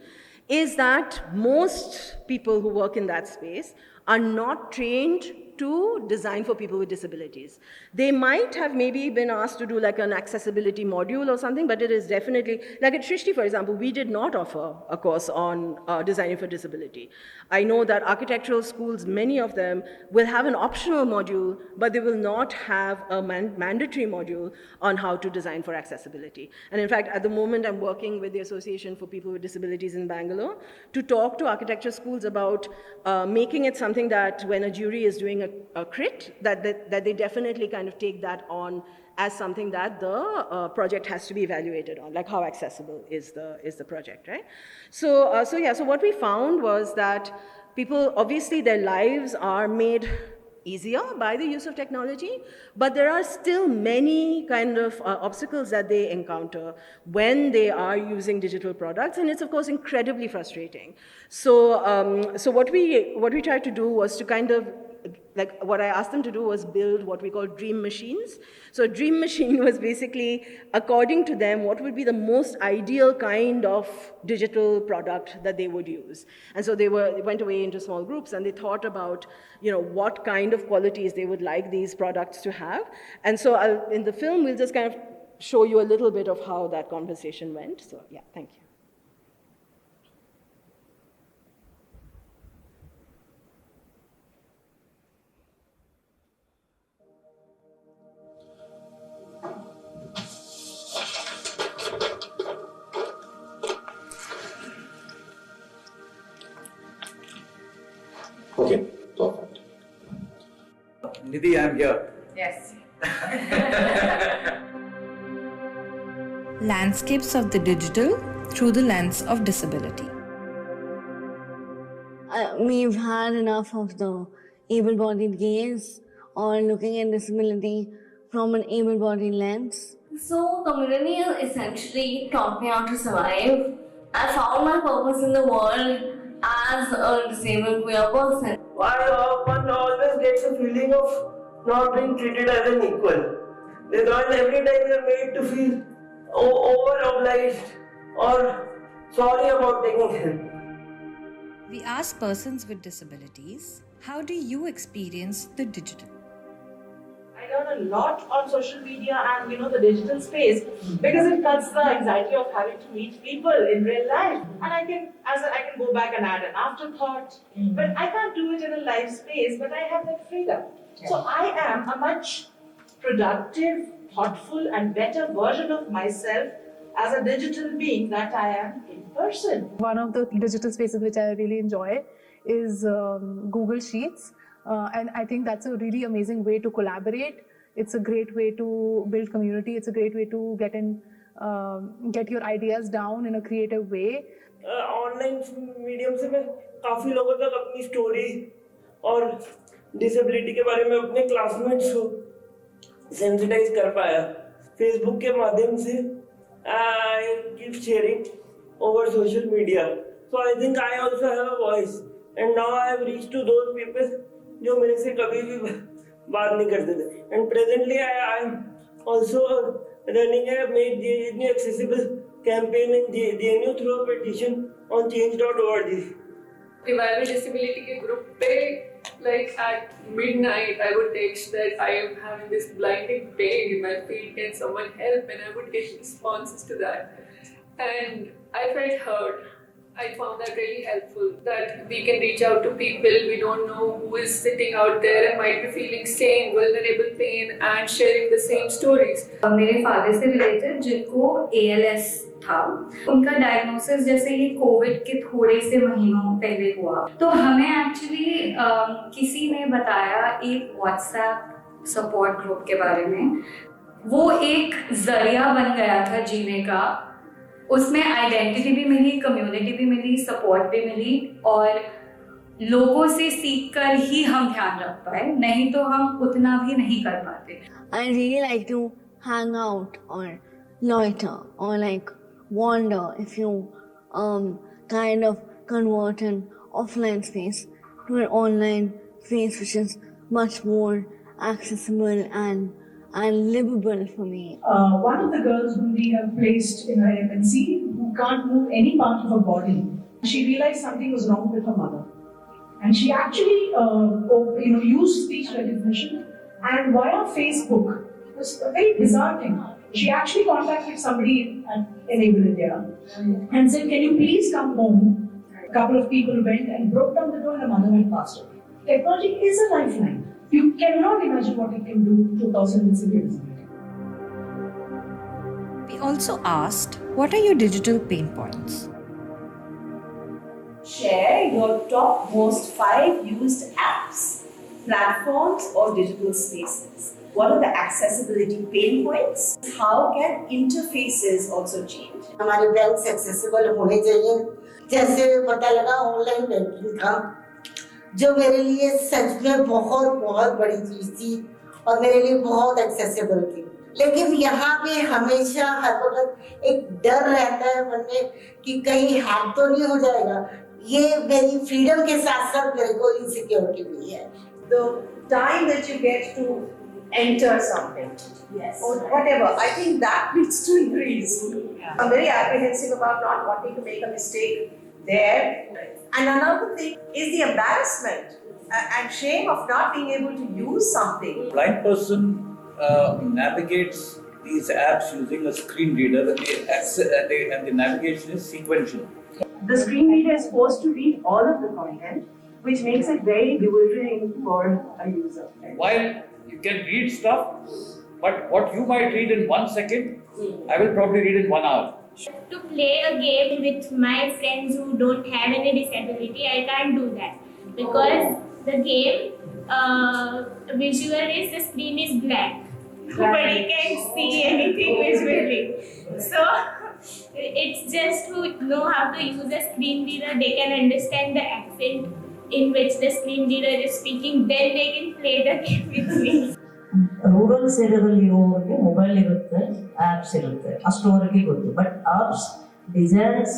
is that most people who work in that space are not trained to design for people with disabilities. They might have maybe been asked to do like an accessibility module or something, but it is definitely, like at Shrishti, for example, we did not offer a course on designing for disability. I know that architectural schools, many of them, will have an optional module, but they will not have a mandatory module on how to design for accessibility. And in fact, at the moment, I'm working with the Association for People with Disabilities in Bangalore to talk to architecture schools about making it something something that when a jury is doing a crit, that they definitely kind of take that on as something that the project has to be evaluated on, like how accessible is the project, right? So what we found was that people, obviously their lives are made easier by the use of technology, but there are still many kind of obstacles that they encounter when they are using digital products, and it's of course incredibly frustrating. So what we tried to do was to kind of, like, what I asked them to do was build what we call dream machines. So a dream machine was basically, according to them, what would be the most ideal kind of digital product that they would use. And so they went away into small groups and they thought about, what kind of qualities they would like these products to have. And so in the film, we'll just kind of show you a little bit of how that conversation went. So yeah, thank you. Okay, perfect. Nidhi, I'm here. Yes. Landscapes of the digital through the lens of disability. We've had enough of the able-bodied gaze or looking at disability from an able-bodied lens. So, community essentially taught me how to survive. I found my purpose in the world as a disabled queer person. Why one always gets a feeling of not being treated as an equal. Because every time you're made to feel over-obliged or sorry about taking help. We ask persons with disabilities, how do you experience the digital? I learn a lot on social media and the digital space because it cuts the anxiety of having to meet people in real life. And I can go back and add an afterthought, but I can't do it in a live space, but I have that freedom. So I am a much productive, thoughtful and better version of myself as a digital being that I am in person. One of the digital spaces which I really enjoy is Google Sheets. And I think that's a really amazing way to collaborate. It's a great way to build community. It's a great way to get your ideas down in a creative way. Online medium से मैं काफ़ी लोगों तक अपनी story और disability के बारे में अपने क्लासमेट्स को सेंसिटाइज कर पाया. फेसबुक के माध्यम से I keep sharing over social media. So I think I also have a voice and now I have reached to those people जो मेरे से कभी भी बात नहीं करते थे. And presently I am also running है made accessible campaign in JNU through a petition on change.org. Revival disability के group पे, like at midnight, I would text that I am having this blinding pain in my feet. Can someone help? And I would get responses to that, and I felt heard. I found that really helpful. That we can reach out to people we don't know who is sitting out there and might be feeling same vulnerable pain and sharing the same stories. मेरे father से related जिनको ALS था, उनका diagnosis जैसे ही Covid के थोड़े से महीनों पहले हुआ, तो हमें एक्चुअली किसी ने बताया एक व्हाट्सएप सपोर्ट ग्रुप के बारे में. वो एक जरिया बन गया था जीने का. उसमें आइडेंटिटी भी मिली, कम्युनिटी भी मिली, सपोर्ट भी मिली, और लोगों से सीख कर ही हम ध्यान रख पाए, नहीं तो हम उतना भी नहीं कर पाते. I really like to hang out or loiter or like wander if you kind of convert an offline space to an online space which is much more accessible and livable for me. One of the girls whom we have placed in her MNC who can't move any part of her body, she realized something was wrong with her mother. And she actually used speech recognition, and via Facebook, it was a very bizarre thing. She actually contacted somebody at Enable India and said, "Can you please come home?" A couple of people went and broke down the door and her mother had passed away. Technology is a lifeline. You cannot imagine what it can do to a person with severe disability. We also asked, what are your digital pain points? share your top most 5 used apps, platforms, or digital spaces. What are the accessibility pain points? How can interfaces also change? हमारे bank accessible होने चाहिए। जैसे पता लगा online banking था, जो मेरे लिए सच में बहुत बहुत बड़ी चीज थी और मेरे लिए बहुत एक्सेसिबल थी। लेकिन यहाँ पे हमेशा हर वक्त एक डर रहता है मन में कि कहीं हैक तो नहीं हो जाएगा। ये मेरी फ्रीडम के साथ साथ मेरे को इनसिक्योरिटी भी है। The time that you get to enter something, yes, or whatever, I think that needs to increase. Yeah. I'm very apprehensive about not wanting to make a mistake there. And another thing is the embarrassment and shame of not being able to use something. Blind person navigates these apps using a screen reader, and the navigation is sequential. The screen reader is supposed to read all of the content, which makes it very bewildering for a user. While you can read stuff, but what you might read in 1 second, I will probably read in 1 hour. To play a game with my friends who don't have any disability, I can't do that because the game visual is the screen is black. Nobody can see anything visually. So it's just to know how to use a screen reader. They can understand the accent in which the screen reader is speaking. Then they can play the game with me. Rural ಏರಿಯಾದಲ್ಲಿ ಇರೋರಿಗೆ mobile ಇರುತ್ತೆ, apps ಇರುತ್ತೆ, ಅಷ್ಟುವರೆಗೆ ಗೊತ್ತು. But apps designs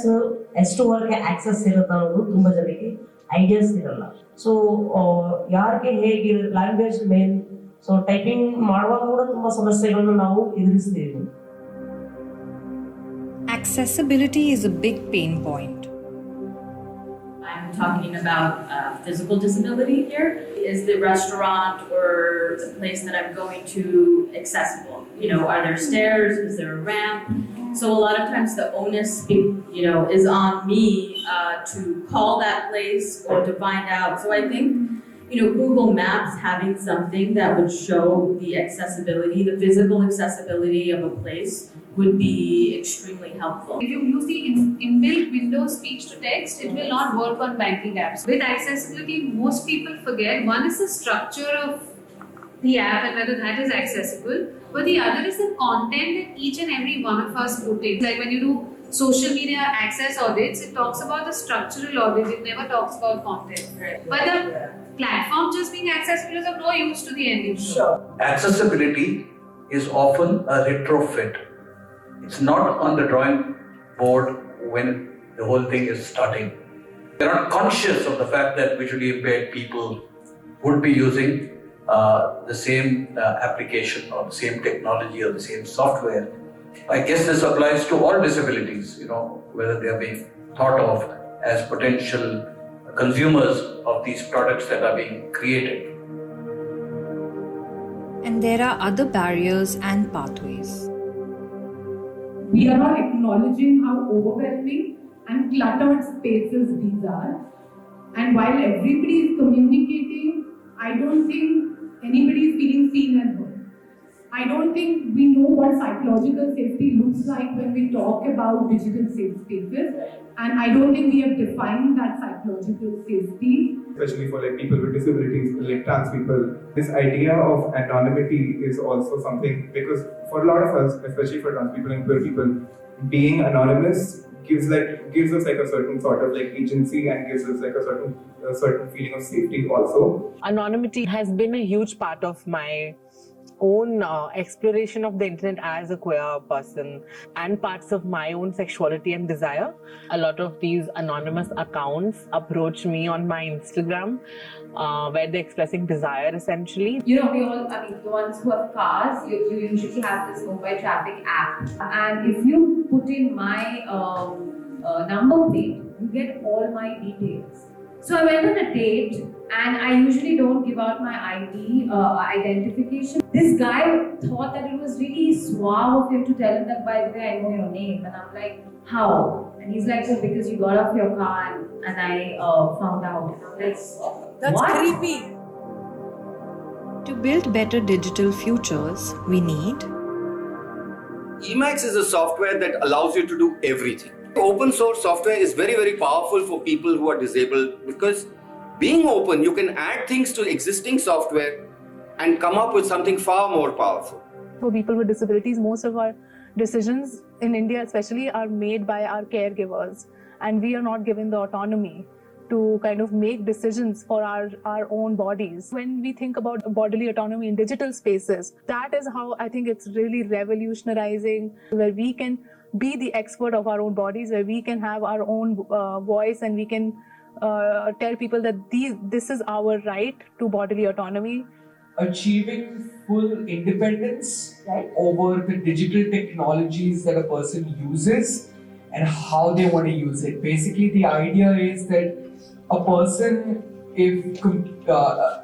ಎಷ್ಟುವರೆಗೆ access ಇರುತ್ತೆ ಅನ್ನೋದು ತುಂಬ ಜನಕ್ಕೆ ideas ಇರಲ್ಲ. ಸೊ ಯಾರಿಗೆ ಹೇಗೆ ಲ್ಯಾಂಗ್ವೇಜ್ ಮೇನ್, ಸೊ ಟೈಪಿಂಗ್ ಮಾಡುವಾಗ ಕೂಡ ತುಂಬ ಸಮಸ್ಯೆಗಳನ್ನು ನಾವು ಎದುರಿಸ್ತೀವಿ. Accessibility is a big pain point. I'm talking about physical disability here. Is the restaurant or the place that I'm going to accessible? You know, are there stairs? Is there a ramp? So a lot of times the onus, is on me to call that place or to find out. So I think, Google Maps having something that would show the accessibility, the physical accessibility of a place would be extremely helpful. If you use the inbuilt Windows speech to text, it will not work on banking apps. With accessibility, most people forget one is the structure of the app and whether that is accessible, but the other is the content that each and every one of us put in. Like when you do social media access audits, it talks about the structural audit, it never talks about content. Right. But the platform just being accessible is of no use to the end user. Sure. Accessibility is often a retrofit. It's not on the drawing board when the whole thing is starting. They're not conscious of the fact that visually impaired people would be using the same application or the same technology or the same software. I guess this applies to all disabilities, whether they are being thought of as potential consumers of these products that are being created. And there are other barriers and pathways. We are not acknowledging how overwhelming and cluttered spaces these are. And while everybody is communicating, I don't think anybody is feeling seen and heard. I don't think we know what psychological safety looks like when we talk about digital safe spaces. And I don't think we have defined that psychological safety. Especially for people with disabilities, like trans people, this idea of anonymity is also something, because for a lot of us, especially for trans people and queer people, being anonymous gives us a certain sort of agency and gives us a certain feeling of safety also. Anonymity has been a huge part of my own exploration of the internet as a queer person and parts of my own sexuality and desire. A lot of these anonymous accounts approach me on my Instagram where they're expressing desire essentially. We all, the ones who have cars, you usually have this mobile traffic app. And if you put in my number plate, you get all my details. So I went on a date and I usually don't give out my ID identification. This guy thought that it was really suave of him to tell him that, by the way, I know your name. And I'm like, how? And he's like, well, because you got off your car and I found out. And I'm like, That's what? creepy. To build better digital futures, we need Emacs is a software that allows you to do everything. Open source software is very, very powerful for people who are disabled because being open, you can add things to existing software and come up with something far more powerful. For people with disabilities, most of our decisions in India especially are made by our caregivers, and we are not given the autonomy to kind of make decisions for our own bodies. When we think about bodily autonomy in digital spaces, that is how I think it's really revolutionizing, where we can be the expert of our own bodies, where we can have our own voice, and we can tell people that this is our right to bodily autonomy. Achieving full independence over the digital technologies that a person uses and how they want to use it. Basically, the idea is that a person,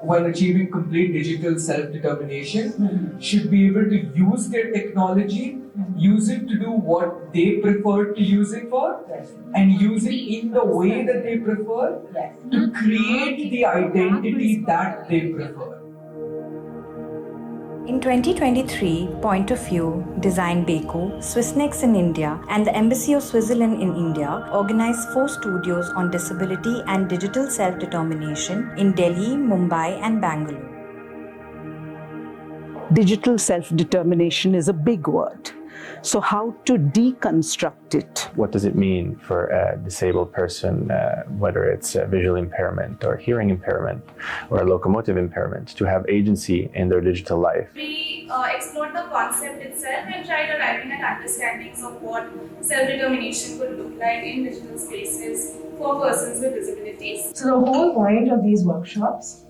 when achieving complete digital self-determination, should be able to use their technology, use it to do what they prefer to use it for, and use it in the way that they prefer to create the identity that they prefer. In 2023, Point of View, Design Beku, Swissnex in India, and the Embassy of Switzerland in India organized 4 studios on disability and digital self-determination in Delhi, Mumbai, and Bangalore. Digital self-determination is a big word. So how to deconstruct it? What does it mean for a disabled person, whether it's a visual impairment or hearing impairment or a locomotive impairment, to have agency in their digital life? We explored the concept itself and tried arriving at understandings of what self-determination could look like in digital spaces for persons with disabilities. So the whole point of these workshops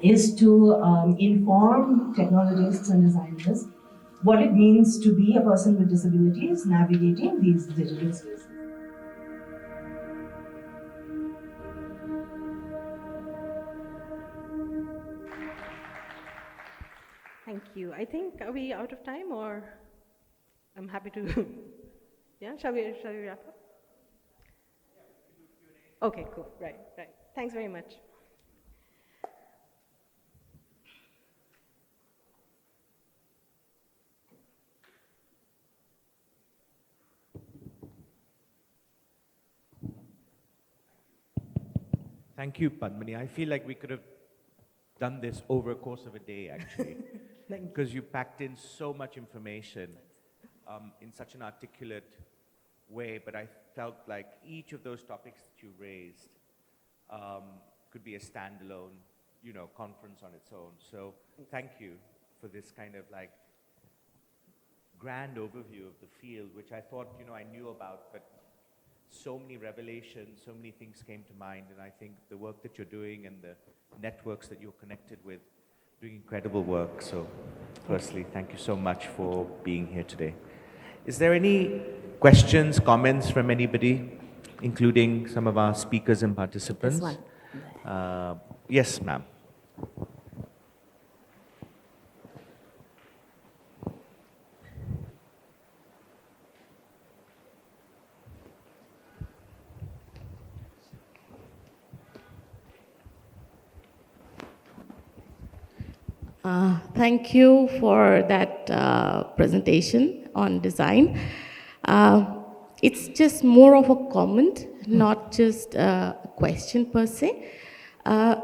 is to inform technologists and designers what it means to be a person with disabilities navigating these digital spaces. Thank you. I think, are we out of time, or I'm happy to, yeah, shall we wrap up? Okay, cool, right. Thanks very much. Thank you, Padmini. I feel like we could have done this over a course of a day, actually, because you packed in so much information in such an articulate way, but I felt like each of those topics that you raised could be a standalone, conference on its own. So thank you for this kind of like grand overview of the field, which I thought, I knew about, but so many revelations, so many things came to mind, and I think the work that you're doing and the networks that you're connected with, doing incredible work. So firstly, thank you so much for being here today. Is there any questions, comments from anybody, including some of our speakers and participants? This one. Yes, ma'am. Thank you for that presentation on design. It's just more of a comment, not just a question per se. I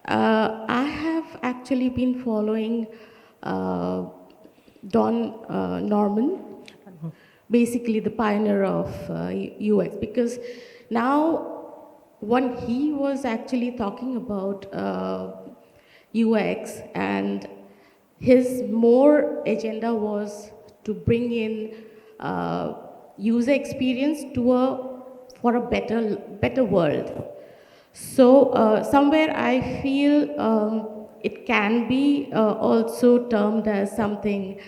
have actually been following Don Norman, basically the pioneer of UX, because now when he was actually talking about UX, and his more agenda was to bring in user experience for a better world. So somewhere I feel it can be also termed as something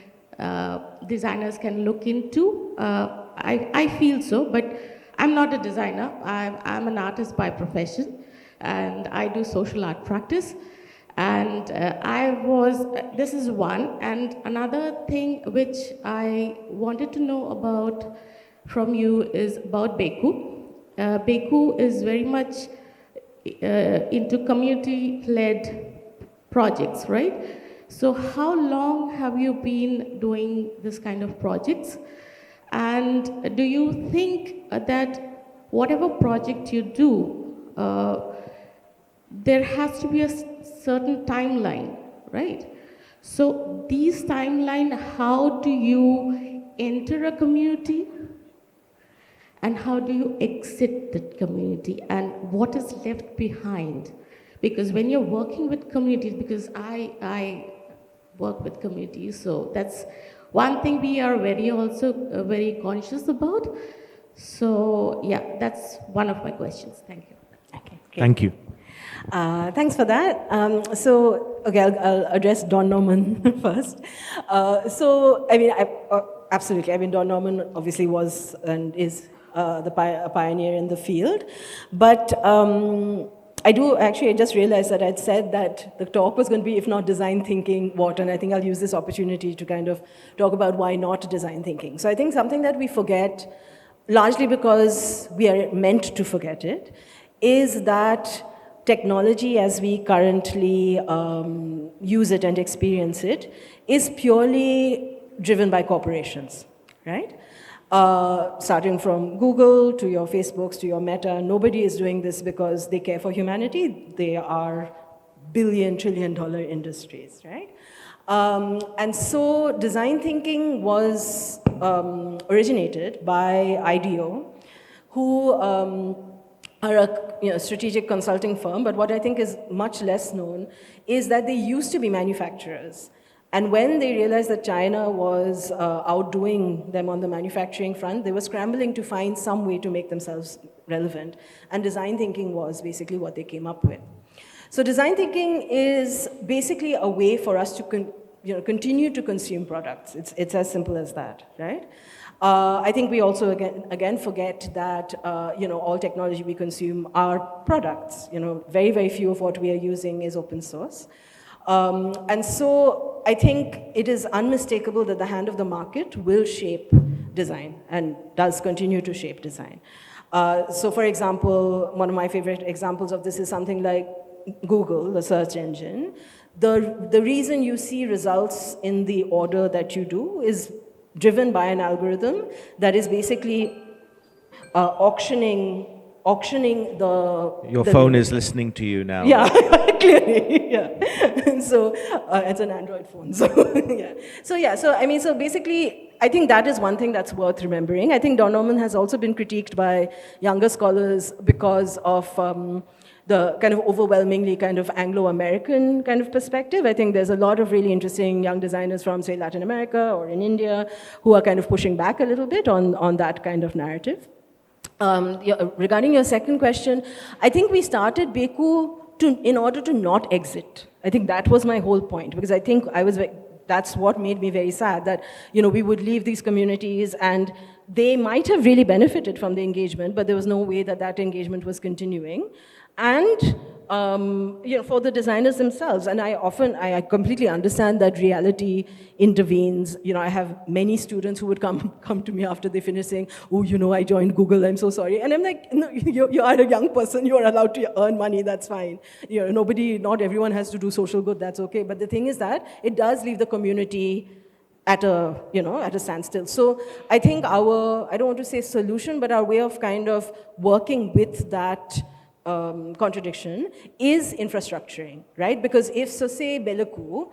designers can look into. I feel so, but I'm not a designer. I'm an artist by profession, and I do social art practice. And this is one, and another thing which I wanted to know about from you is about Beku. Beku is very much into community-led projects, right? So how long have you been doing this kind of projects? And do you think that whatever project you do, there has to be a certain timeline, right? So these timeline, how do you enter a community and how do you exit that community and what is left behind? Because when you're working with communities, because I work with communities, so that's one thing we are very conscious about. So yeah, that's one of my questions. Thank you. Okay, great. Thank you. Thanks for that. I'll address Don Norman first. Absolutely. I mean, Don Norman obviously was and is a pioneer in the field. But I just realized that I'd said that the talk was going to be, if not design thinking, what? And I think I'll use this opportunity to kind of talk about why not design thinking. So I think something that we forget, largely because we are meant to forget it, is that technology as we currently use it and experience it is purely driven by corporations, right? Starting from Google to your Facebooks to your Meta, nobody is doing this because they care for humanity. They are billion-trillion-dollar industries, right? And so design thinking was originated by IDEO, who are a strategic consulting firm, but what I think is much less known is that they used to be manufacturers. And when they realized that China was outdoing them on the manufacturing front, they were scrambling to find some way to make themselves relevant. And design thinking was basically what they came up with. So design thinking is basically a way for us to continue to consume products. It's as simple as that, right? I think we also again forget that all technology we consume are products. Very, very few of what we are using is open source. And so I think it is unmistakable that the hand of the market will shape design and does continue to shape design. So for example, one of my favorite examples of this is something like Google, the search engine. The reason you see results in the order that you do is driven by an algorithm that is basically auctioning the... Your phone is listening to you now. Yeah, clearly, yeah. So it's an Android phone, so yeah. So basically, I think that is one thing that's worth remembering. I think Don Norman has also been critiqued by younger scholars because of the kind of overwhelmingly kind of Anglo-American kind of perspective. I think there's a lot of really interesting young designers from, say, Latin America or in India who are kind of pushing back a little bit on that kind of narrative. Regarding your second question, I think we started Beku in order to not exit. I think that was my whole point, because I think that's what made me very sad, that we would leave these communities and they might have really benefited from the engagement, but there was no way that engagement was continuing. And for the designers themselves, and I completely understand that reality intervenes. I have many students who would come to me after they finish saying, oh, I joined Google, I'm so sorry. And I'm like, no, you are a young person, you are allowed to earn money, that's fine. Not everyone has to do social good, that's okay. But the thing is that it does leave the community at a standstill. So I think I don't want to say solution, but our way of kind of working with that contradiction is infrastructuring, right? Because if, say, Beku,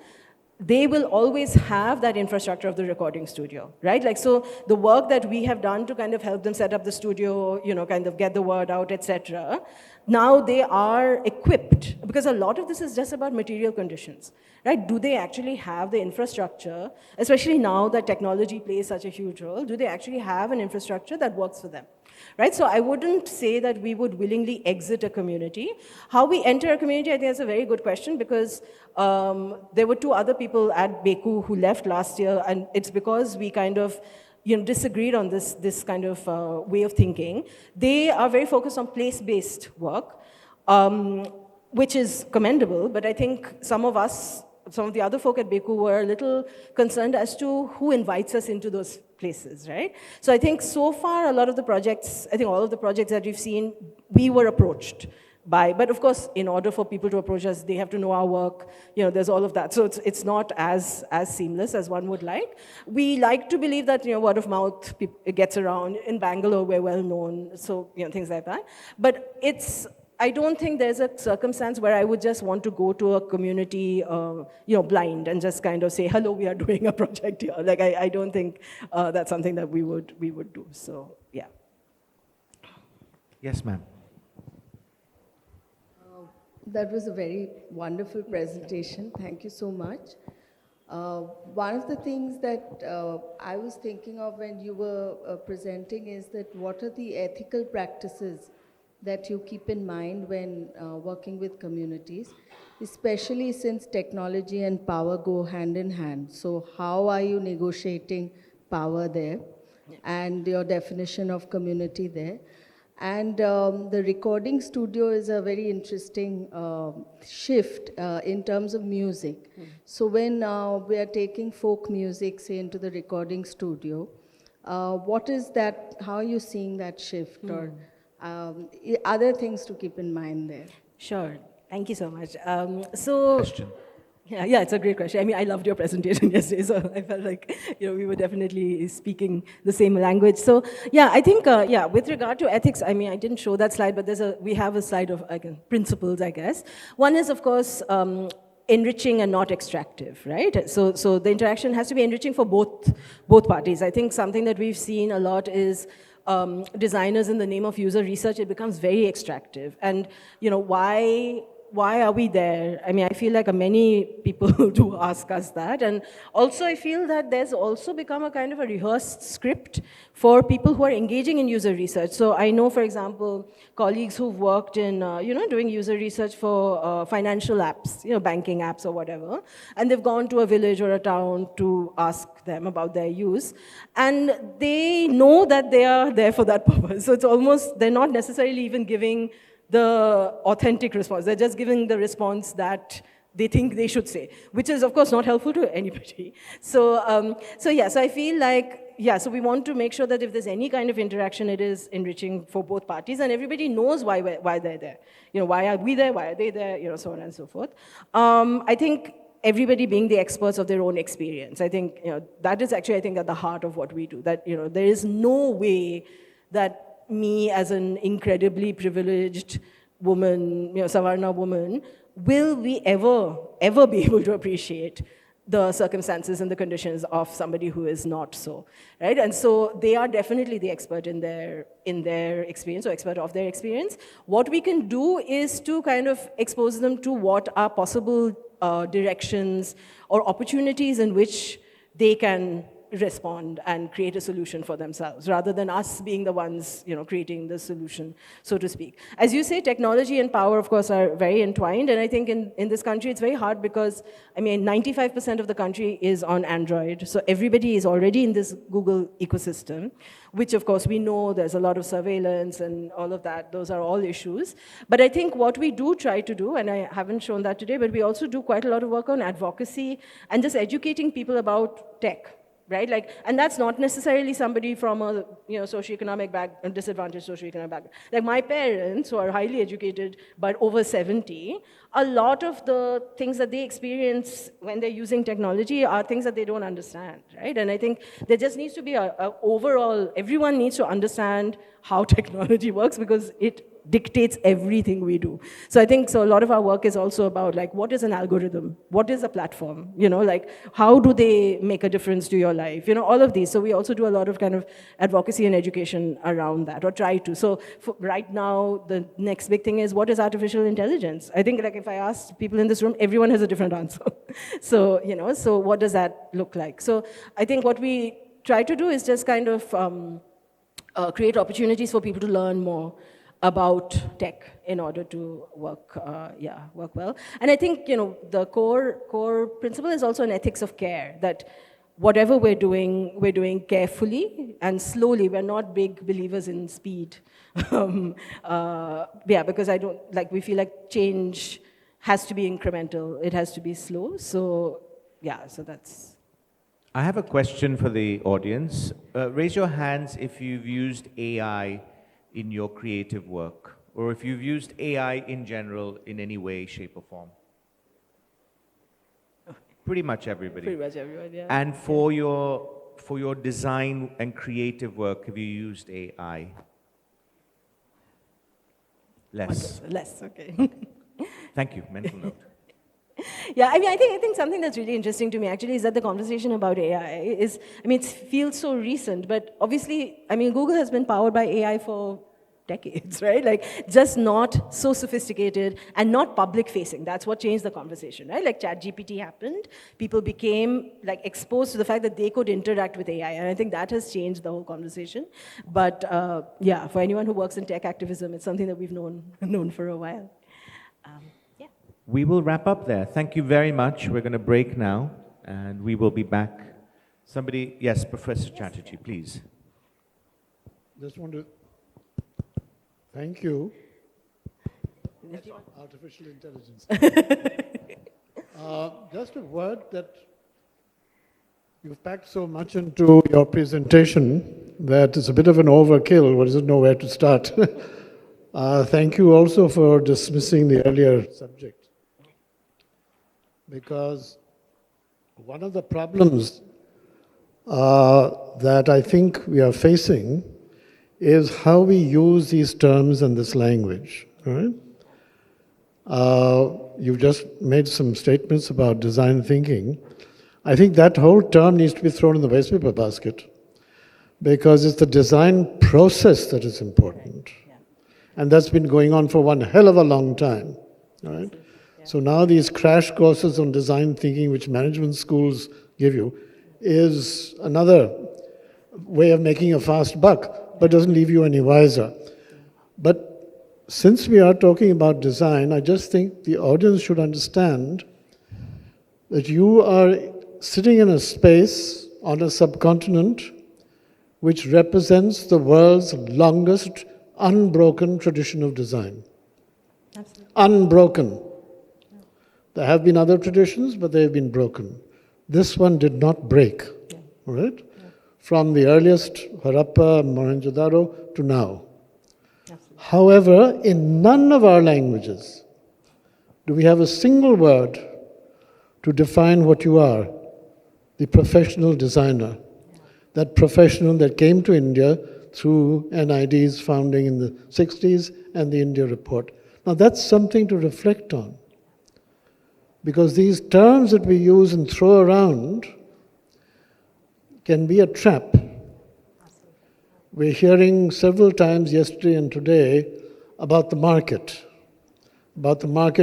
they will always have that infrastructure of the recording studio, right? Like, so the work that we have done to kind of help them set up the studio, kind of get the word out, etc. Now they are equipped, because a lot of this is just about material conditions, right? Do they actually have the infrastructure, especially now that technology plays such a huge role, do they actually have an infrastructure that works for them? Right? So I wouldn't say that we would willingly exit a community. How we enter a community, I think that's a very good question, because there were two other people at Beku who left last year, and it's because we kind of disagreed on this kind of way of thinking. They are very focused on place-based work, which is commendable, but I think some of the other folk at Beku were a little concerned as to who invites us into those places, right? So I think so far, all of the projects that we've seen, we were approached But of course, in order for people to approach us, they have to know our work. There's all of that. So it's not as seamless as one would like. We like to believe that word of mouth it gets around. In Bangalore, we're well known, so things like that. But I don't think there's a circumstance where I would just want to go to a community, blind and just kind of say, hello, we are doing a project here. Like, I don't think that's something that we would do. So, yeah. Yes, ma'am. That was a very wonderful presentation. Thank you so much. One of the things that I was thinking of when you were presenting is that what are the ethical practices that you keep in mind when working with communities, especially since technology and power go hand in hand. So how are you negotiating power there and your definition of community there? And the recording studio is a very interesting shift in terms of music. So when we are taking folk music, say, into the recording studio, what is that, how are you seeing that shift? Or other things to keep in mind there? Sure. Thank you so much. Question. Yeah, it's a great question. I mean, I loved your presentation yesterday, so I felt like we were definitely speaking the same language. So yeah, I think with regard to ethics, I mean, I didn't show that slide, but we have a slide of principles, I guess. One is, of course, enriching and not extractive, right? So the interaction has to be enriching for both parties. I think something that we've seen a lot is designers in the name of user research, it becomes very extractive. And why are we there? I mean, I feel like many people do ask us that. And also I feel that there's also become a kind of a rehearsed script for people who are engaging in user research. So I know, for example, colleagues who've worked in, doing user research for financial apps, banking apps or whatever. And they've gone to a village or a town to ask them about their use. And they know that they are there for that purpose. So it's almost, they're not necessarily even giving the authentic response. They're just giving the response that they think they should say, which is, of course, not helpful to anybody. So I feel like, so we want to make sure that if there's any kind of interaction, it is enriching for both parties, and everybody knows why they're there. Why are we there? Why are they there? So on and so forth. I think everybody being the experts of their own experience. I think, that is actually, I think, at the heart of what we do. That, there is no way that me as an incredibly privileged woman, Savarna woman, will we ever be able to appreciate the circumstances and the conditions of somebody who is not so, right? And so they are definitely the expert in their experience, or expert of their experience. What we can do is to kind of expose them to what are possible directions or opportunities in which they can respond and create a solution for themselves, rather than us being the ones, creating the solution, so to speak. As you say, technology and power, of course, are very entwined, and I think in this country it's very hard because, 95% of the country is on Android, so everybody is already in this Google ecosystem, which of course we know there's a lot of surveillance and all of that, those are all issues. But I think what we do try to do, and I haven't shown that today, but we also do quite a lot of work on advocacy and just educating people about tech. Right, and that's not necessarily somebody from a socioeconomic disadvantaged socioeconomic background. Like my parents, who are highly educated but over 70, a lot of the things that they experience when they're using technology are things that they don't understand, right? And I think there just needs to be a overall, everyone needs to understand how technology works because it dictates everything we do. So I think, a lot of our work is also about what is an algorithm? What is a platform? How do they make a difference to your life? All of these. So we also do a lot of kind of advocacy and education around that, or try to. So right now, the next big thing is, what is artificial intelligence? I think if I ask people in this room, everyone has a different answer. So, so what does that look like? So I think what we try to do is just kind of create opportunities for people to learn more about tech in order to work well. And I think, the core principle is also an ethics of care, that whatever we're doing carefully and slowly. We're not big believers in speed. Because we feel like change has to be incremental. It has to be slow. So that's... I have a question for the audience. Raise your hands if you've used AI in your creative work, or if you've used AI in general in any way, shape, or form. Pretty much everybody. Pretty much everyone, yeah. And for your design and creative work, have you used AI? Less. Less, okay. Thank you. Mental note. Yeah, I mean, I think something that's really interesting to me actually is that the conversation about AI is, I mean, it feels so recent, but obviously, I mean, Google has been powered by AI for decades, right? Like, just not so sophisticated and not public-facing. That's what changed the conversation, right? Like, ChatGPT happened, people became, like, exposed to the fact that they could interact with AI, and I think that has changed the whole conversation. But, yeah, for anyone who works in tech activism, it's something that we've known for a while. We will wrap up there. Thank you very much. We're going to break now, and we will be back. Somebody, yes, Professor Chatterjee, please. Just want to thank you. Artificial intelligence. Just a word that you've packed so much into your presentation that it's a bit of an overkill. What doesn't know where to start. Thank you also for dismissing the earlier subject. Because one of the problems that I think we are facing is how we use these terms and this language, right? You've just made some statements about design thinking. I think that whole term needs to be thrown in the waste paper basket because it's the design process that is important. And that's been going on for one hell of a long time, right? So now these crash courses on design thinking, which management schools give you, is another way of making a fast buck, but doesn't leave you any wiser. But since we are talking about design, I just think the audience should understand that you are sitting in a space on a subcontinent which represents the world's longest unbroken tradition of design. Absolutely. Unbroken. There have been other traditions, but they have been broken. This one did not break, right? From the earliest Harappa, Mohenjo-daro to now. Absolutely. However, in none of our languages do we have a single word to define what you are, the professional designer. That professional that came to India through NID's founding in the 60s and the India Report. Now that's something to reflect on. Because these terms that we use and throw around can be a trap. We're hearing several times yesterday and today about the market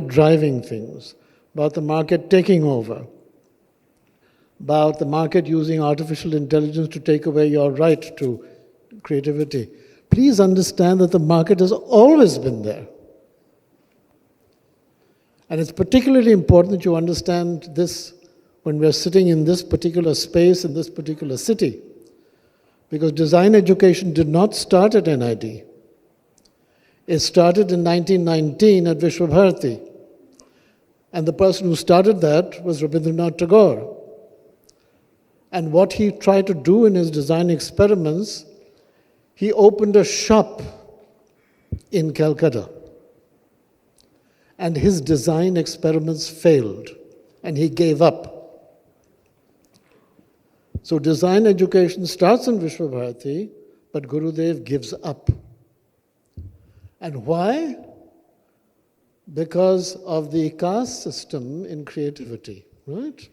driving things, about the market taking over, about the market using artificial intelligence to take away your right to creativity. Please understand that the market has always been there. And it's particularly important that you understand this when we're sitting in this particular space, in this particular city. Because design education did not start at NID. It started in 1919 at Vishwabharati. And the person who started that was Rabindranath Tagore. And what he tried to do in his design experiments, he opened a shop in Calcutta. And his design experiments failed, and he gave up. So design education starts in Vishwabharati, but Gurudev gives up. And why? Because of the caste system in creativity, right?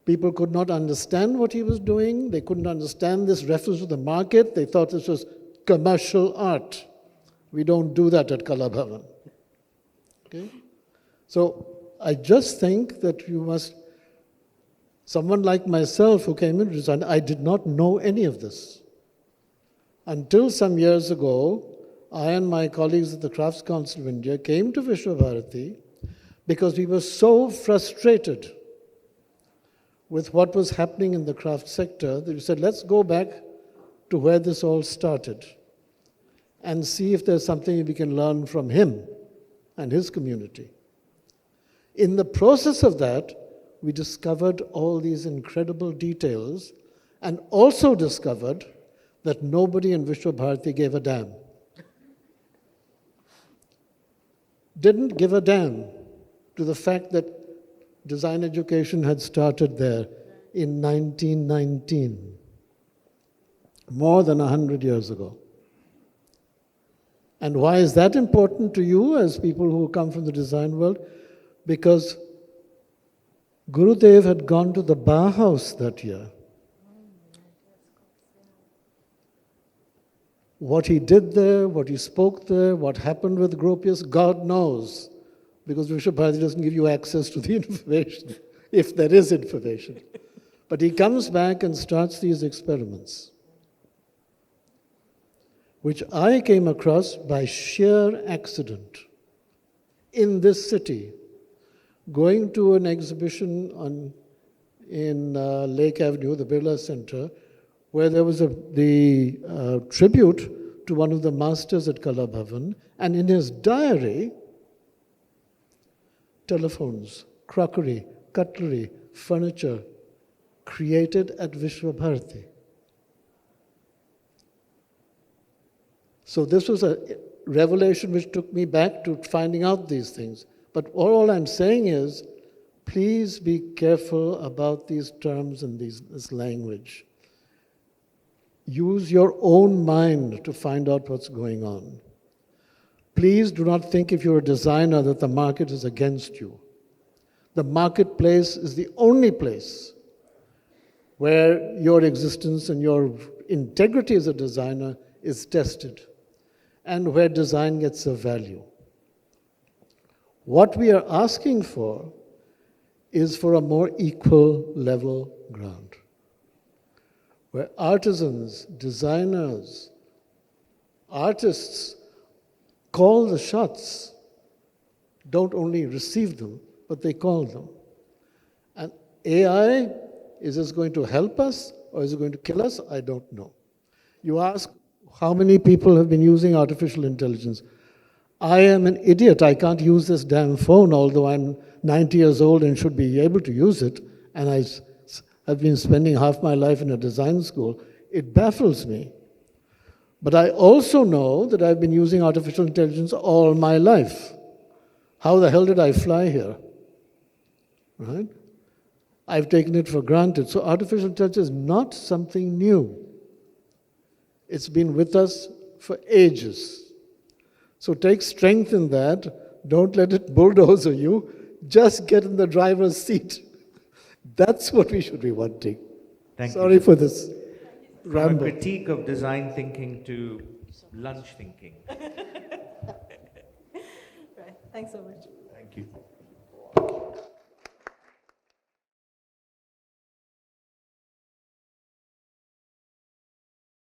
People could not understand what he was doing. They couldn't understand this reference to the market. They thought this was commercial art. We don't do that at Kala Bhavan. Okay? So I just think that you must, someone like myself who came into design, I did not know any of this. Until some years ago, I and my colleagues at the Crafts Council of India came to Vishwabharati because we were so frustrated with what was happening in the craft sector that we said, let's go back to where this all started and see if there's something we can learn from him and his community. In the process of that, we discovered all these incredible details and also discovered that nobody in Vishwabharati gave a damn. didn't give a damn to the fact that design education had started there in 1919, more than 100 years ago. And why is that important to you as people who come from the design world? Because Gurudev had gone to the Bauhaus that year. What he did there, what he spoke there, what happened with Gropius, God knows. Because Vishwabharati doesn't give you access to the information, if there is information. But he comes back and starts these experiments, which I came across by sheer accident in this city, going to an exhibition in Lake Avenue, the Birla Center, where there was the tribute to one of the masters at Kala Bhavan, and in his diary, telephones, crockery, cutlery, furniture, created at Vishwabharati. So this was a revelation which took me back to finding out these things. But all I'm saying is, please be careful about these terms and this language. Use your own mind to find out what's going on. Please do not think if you're a designer that the market is against you. The marketplace is the only place where your existence and your integrity as a designer is tested, and where design gets a value. What we are asking for is for a more equal level ground, where artisans, designers, artists call the shots, don't only receive them, but they call them. And AI, is this going to help us or is it going to kill us? I don't know. You ask how many people have been using artificial intelligence. I am an idiot. I can't use this damn phone, although I'm 90 years old and should be able to use it. And I've been spending half my life in a design school. It baffles me. But I also know that I've been using artificial intelligence all my life. How the hell did I fly here? Right? I've taken it for granted. So artificial intelligence is not something new. It's been with us for ages. So take strength in that. Don't let it bulldoze you. Just get in the driver's seat. That's what we should be wanting. Sorry for this ramble. From a critique of design thinking to lunch thinking. Right. Thanks so much. Thank you.